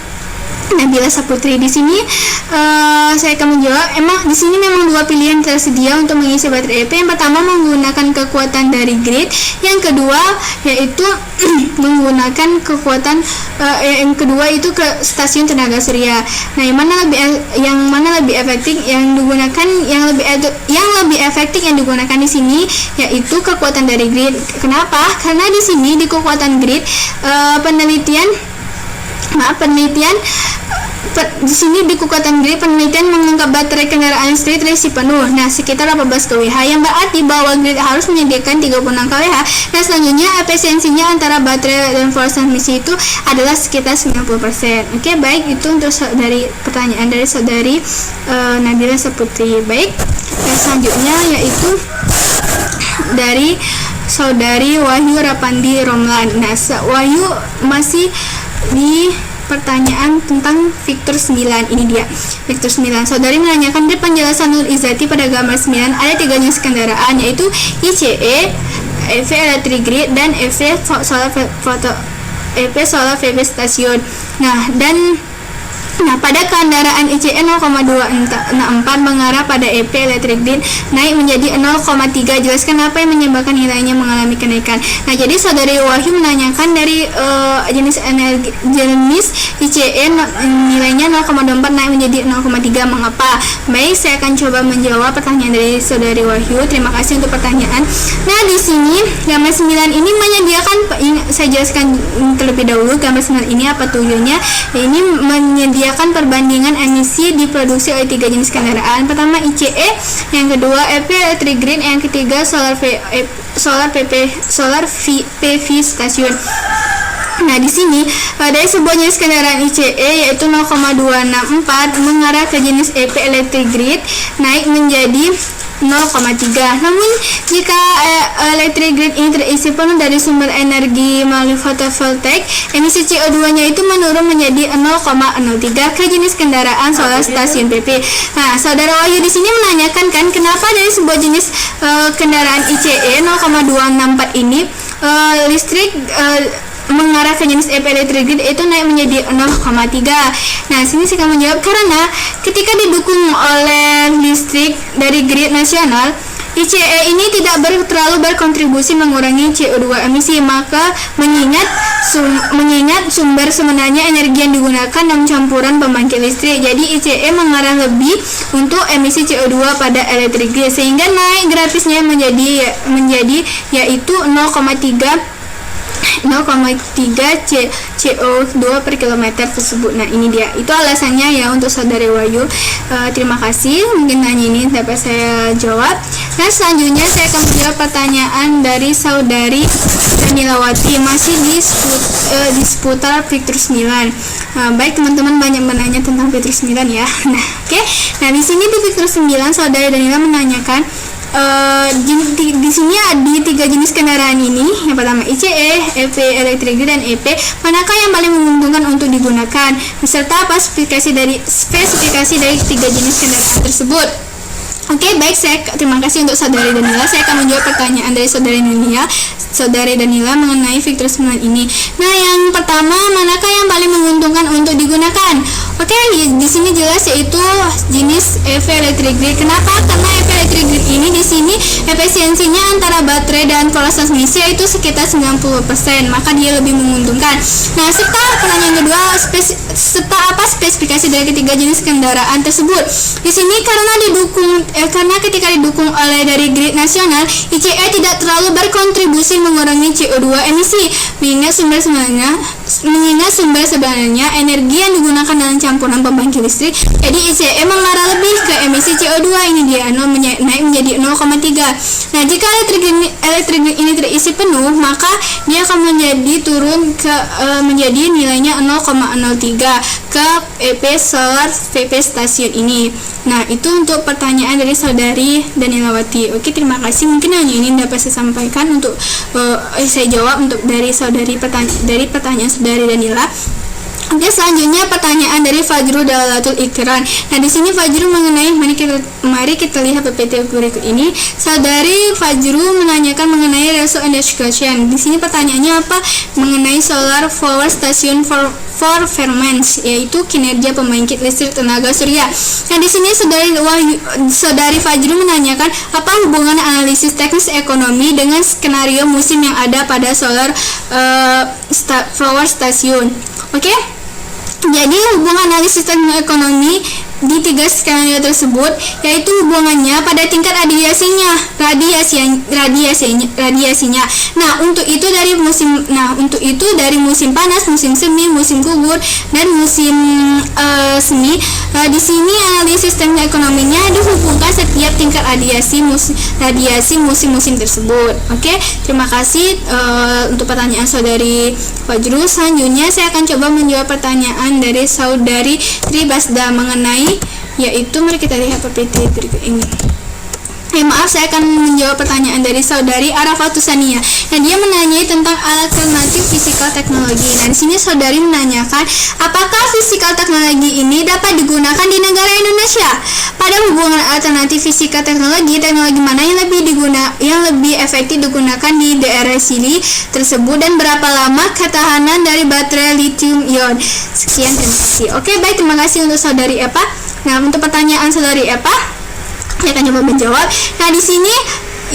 Speaker 2: Nabila Saputri. Di sini saya akan menjawab, emang di sini memang dua pilihan tersedia untuk mengisi baterai EP. Yang pertama menggunakan kekuatan dari grid, yang kedua yaitu menggunakan kekuatan yang kedua itu ke stasiun tenaga surya. Nah, yang mana lebih efektif yang digunakan? Yang lebih efektif yang digunakan di sini yaitu kekuatan dari grid. Kenapa? Karena di sini di kekuatan grid di sini di kekuatan grid penelitian menganggap baterai kendaraan listrik terisi penuh, nah sekitar 18 kWh, yang berarti bahwa grid harus menyediakan 36 kWh. Nah, selanjutnya efisiensinya antara baterai dan power transmisi itu adalah sekitar 90%. Oke, baik, itu untuk dari pertanyaan dari Saudari Nabila Saputri. Baik, yang selanjutnya yaitu dari Saudari Wahyu Rapandi Romlan. Nah, Wahyu masih di pertanyaan tentang fitur 9. Ini dia fitur 9. Saudari menanyakan di penjelasan Nur Izati pada gambar 9 ada 3 jenis kendaraan, yaitu ICE, EV electric grid, dan EV solar PV stasiun. Nah, pada kendaraan ICE 0,264 mengarah pada EP electric grid naik menjadi 0,3. Jelaskan apa yang menyebabkan nilainya mengalami kenaikan. Nah, jadi Saudari Wahyu menanyakan dari jenis ICE nilainya 0,24 naik menjadi 0,3. Mengapa? Baik, saya akan coba menjawab pertanyaan dari Saudari Wahyu. Terima kasih untuk pertanyaan. Nah, di sini gambar 9 ini menyediakan, saya jelaskan terlebih dahulu gambar 9 ini apa tujuannya. Ini menyediakan perbandingan emisi diproduksi oleh 3 jenis kendaraan. Pertama ICE, yang kedua EP electric grid, yang ketiga solar PV stasiun. Nah, di sini dari sebuah jenis kendaraan ICE yaitu 0,264 mengarah ke jenis EP electric grid naik menjadi 0,3. Namun jika electric grid ini terisi penuh dari sumber energi melalui fotovoltaik, emisi CO2-nya itu menurun menjadi 0,03 ke jenis kendaraan solar stasiun PP. Nah, Saudara Wahyu di sini menanyakan kan kenapa dari sebuah jenis kendaraan ICE 0,264 ini listrik mengarah ke jenis EP electric grid itu naik menjadi 0,3. Nah, sini saya akan menjawab karena ketika didukung oleh listrik dari grid nasional, ICE ini tidak terlalu berkontribusi mengurangi CO2 emisi, maka mengingat sumber sebenarnya energi yang digunakan dalam campuran pembangkit listrik. Jadi ICE mengarah lebih untuk emisi CO2 pada electric grid sehingga naik grafisnya menjadi yaitu 0,3 0,3 CO2 per kilometer tersebut. Nah, ini dia. Itu alasannya ya untuk saudari Wahyu. Terima kasih. Mungkin tanya ini dapat saya jawab. Nah, selanjutnya saya akan menjawab pertanyaan dari saudari Danilawati, masih di seputar Victor 9. Baik teman-teman, banyak menanya tentang Victor 9 ya. Nah, oke. Nah, di sini di Victor 9 saudari Danila menanyakan di sini ada 3 jenis kendaraan ini. Yang pertama ICE, EP Electric Grid, dan EP. Manakah yang paling menguntungkan untuk digunakan? Beserta apa spesifikasi dari 3 jenis kendaraan tersebut. Oke, baik, terima kasih untuk saudari Danila. Saya akan menjawab pertanyaan dari saudari Danila mengenai Victor 9 ini. Nah, yang pertama, manakah yang paling menguntungkan untuk digunakan? Oke, di sini jelas yaitu jenis EV Electric Grid. Kenapa? Karena EV Electric Grid ini di sini efisiensinya antara baterai dan pola transmisi yaitu sekitar 90%, maka dia lebih menguntungkan. Nah, serta pertanyaan kedua, apa spesifikasi dari ketiga jenis kendaraan tersebut? Di sini karena ketika didukung oleh dari grid nasional, ICE tidak terlalu berkontribusi mengurangi CO2 emisi, mengingat sumber sebenarnya energi yang digunakan dalam campuran pembangkit listrik. Jadi ICE mengarah lebih ke emisi CO2, ini dia naik menjadi 0,3. Nah, jika elektrik ini terisi penuh, maka dia akan turun ke menjadi nilainya 0,03 ke EP solar PP stasiun ini. Nah, itu untuk pertanyaan dari saudari Danilawati. Oke, terima kasih. Mungkin hanya ini dapat saya sampaikan untuk saya jawab untuk dari pertanyaan saudari Danila. Oke, selanjutnya pertanyaan dari Fajrul Dalalatul Iktiran. Nah, di sini Fajrul mengenai mari kita lihat PPT berikut ini. Saudari Fajrul menanyakan mengenai ratio and discussion. Di sini pertanyaannya apa? Mengenai solar power station for performance, yaitu kinerja pembangkit listrik tenaga surya. Nah, di sini saudari Fajrul menanyakan apa hubungan analisis teknis ekonomi dengan skenario musim yang ada pada solar power station. Oke? Jadi hubungan analisis teknik ekonomi di 3 skenario tersebut yaitu hubungannya pada tingkat radiasinya. Nah, untuk itu dari musim panas, musim semi, musim gugur, dan musim semi. Di sini analisis teknik ekonominya dihubungkan setiap tingkat radiasi musim-musim tersebut. Oke, terima kasih untuk pertanyaan saudari Fajrul. Selanjutnya saya akan coba menjawab pertanyaan dari saudari Tribasda mengenai, yaitu mari kita lihat PPT berikut ini. Maaf, saya akan menjawab pertanyaan dari saudari Arafatusania. Nah, dia menanyai tentang alternatif fisikal teknologi. Nah, di sini saudari menanyakan, apakah fisikal teknologi ini dapat digunakan di negara Indonesia? Pada hubungan alternatif fisikal teknologi mana yang lebih efektif digunakan di daerah sini tersebut, dan berapa lama ketahanan dari baterai lithium ion? Sekian, terima kasih. Oke, baik, terima kasih untuk saudari Epa. Nah, untuk pertanyaan saudari Epa, saya akan coba menjawab. Nah, di sini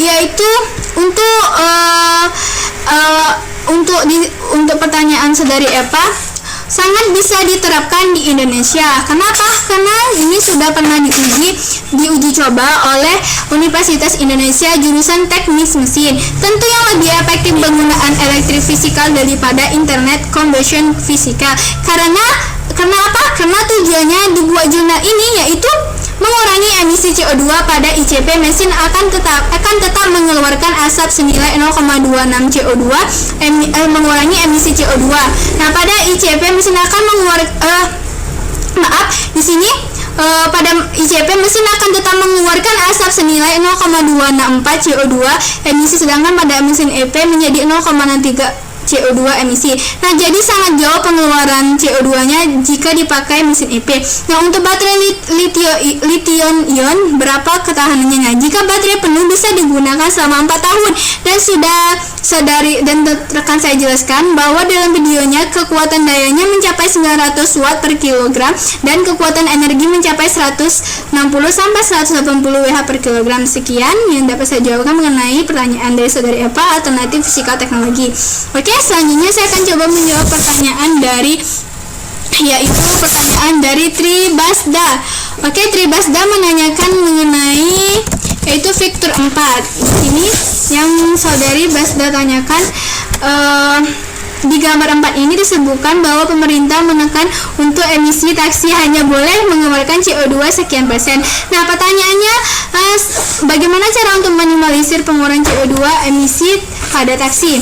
Speaker 2: yaitu untuk pertanyaan saudari Epa sangat bisa diterapkan di Indonesia. Kenapa? Karena ini sudah pernah diuji coba oleh Universitas Indonesia jurusan Teknik Mesin. Tentu yang lebih efektif penggunaan elektrik fisikal daripada internet combustion fisikal. Karena apa? Karena tujuannya dibuat jurnal ini yaitu mengurangi emisi CO2 pada ICP. Mesin akan tetap mengeluarkan asap senilai 0,26 CO2 mengurangi emisi CO2. Nah, pada ICP mesin akan pada ICP mesin akan tetap mengeluarkan asap senilai 0,264 CO2 emisi, sedangkan pada mesin EP menjadi 0,3 CO2 emisi. Nah, jadi sangat jauh pengeluaran CO2-nya jika dipakai mesin EP. Nah, untuk baterai lithium ion berapa ketahanannya? Jika baterai penuh bisa digunakan selama 4 tahun. Dan rekan saya jelaskan bahwa dalam videonya kekuatan dayanya mencapai 900 watt per kilogram dan kekuatan energi mencapai 160 sampai 180 Wh per kilogram. Sekian yang dapat saya jawabkan mengenai pertanyaan dari saudari Epa, alternatif fisikal teknologi. Oke, selanjutnya saya akan coba menjawab pertanyaan dari Tribasda. Oke, Tribasda menanyakan mengenai yaitu Victor 4. Ini yang saudari Basda tanyakan di gambar 4 ini disebutkan bahwa pemerintah menekan untuk emisi taksi hanya boleh mengeluarkan CO2 sekian persen. Nah, pertanyaannya, bagaimana cara untuk minimalisir pengurangan CO2 emisi pada taksi?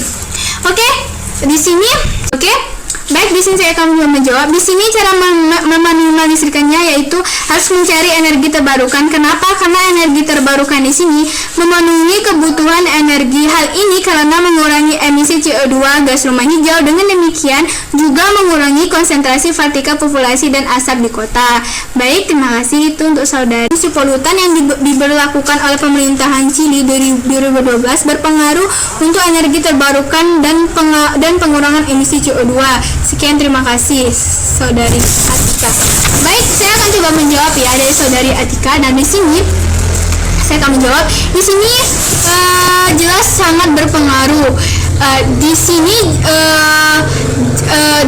Speaker 2: Baik, di sini saya akan menjawab. Di sini cara meminimalisirkannya yaitu harus mencari energi terbarukan. Kenapa? Karena energi terbarukan di sini memenuhi kebutuhan energi. Hal ini karena mengurangi emisi CO2 gas rumah hijau. Dengan demikian juga mengurangi konsentrasi partikel populasi dan asap di kota. Baik, terima kasih. Itu untuk saudari. Emisi polutan yang diberlakukan oleh pemerintahan Chili 2012 berpengaruh untuk energi terbarukan dan pengurangan emisi CO2. Sekian, terima kasih saudari Atika. Baik, saya akan coba menjawab ya dari saudari Atika. Dan di sini saya akan menjawab. Di sini jelas sangat berpengaruh. Di sini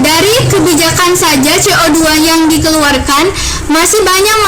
Speaker 2: dari kebijakan saja CO2 yang dikeluarkan masih banyak.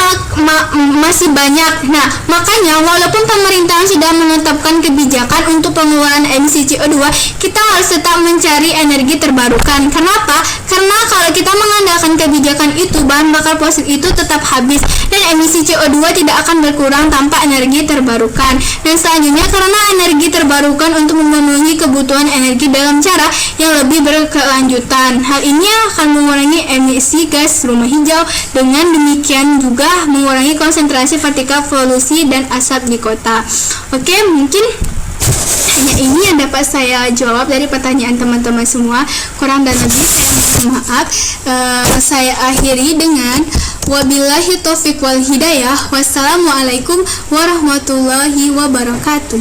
Speaker 2: Nah, makanya walaupun pemerintah sudah menetapkan kebijakan untuk pengeluaran emisi CO2, kita harus tetap mencari energi terbarukan. Kenapa? Karena kalau kita mengandalkan kebijakan itu, bahan bakar fosil itu tetap habis dan emisi CO2 tidak akan berkurang tanpa energi terbarukan. Dan selanjutnya, karena energi terbarukan untuk memenuhi kebutuhan energi dalam cara yang lebih berkelanjutan. Hal ini akan mengurangi emisi gas rumah hijau, dengan demikian juga mengurangi konsentrasi partikel polusi dan asap di kota. Oke, mungkin hanya ini yang dapat saya jawab dari pertanyaan teman-teman semua. Kurang dan lebih saya mohon maaf. Saya akhiri dengan wabillahi taufiq wal hidayah. Wassalamualaikum warahmatullahi wabarakatuh.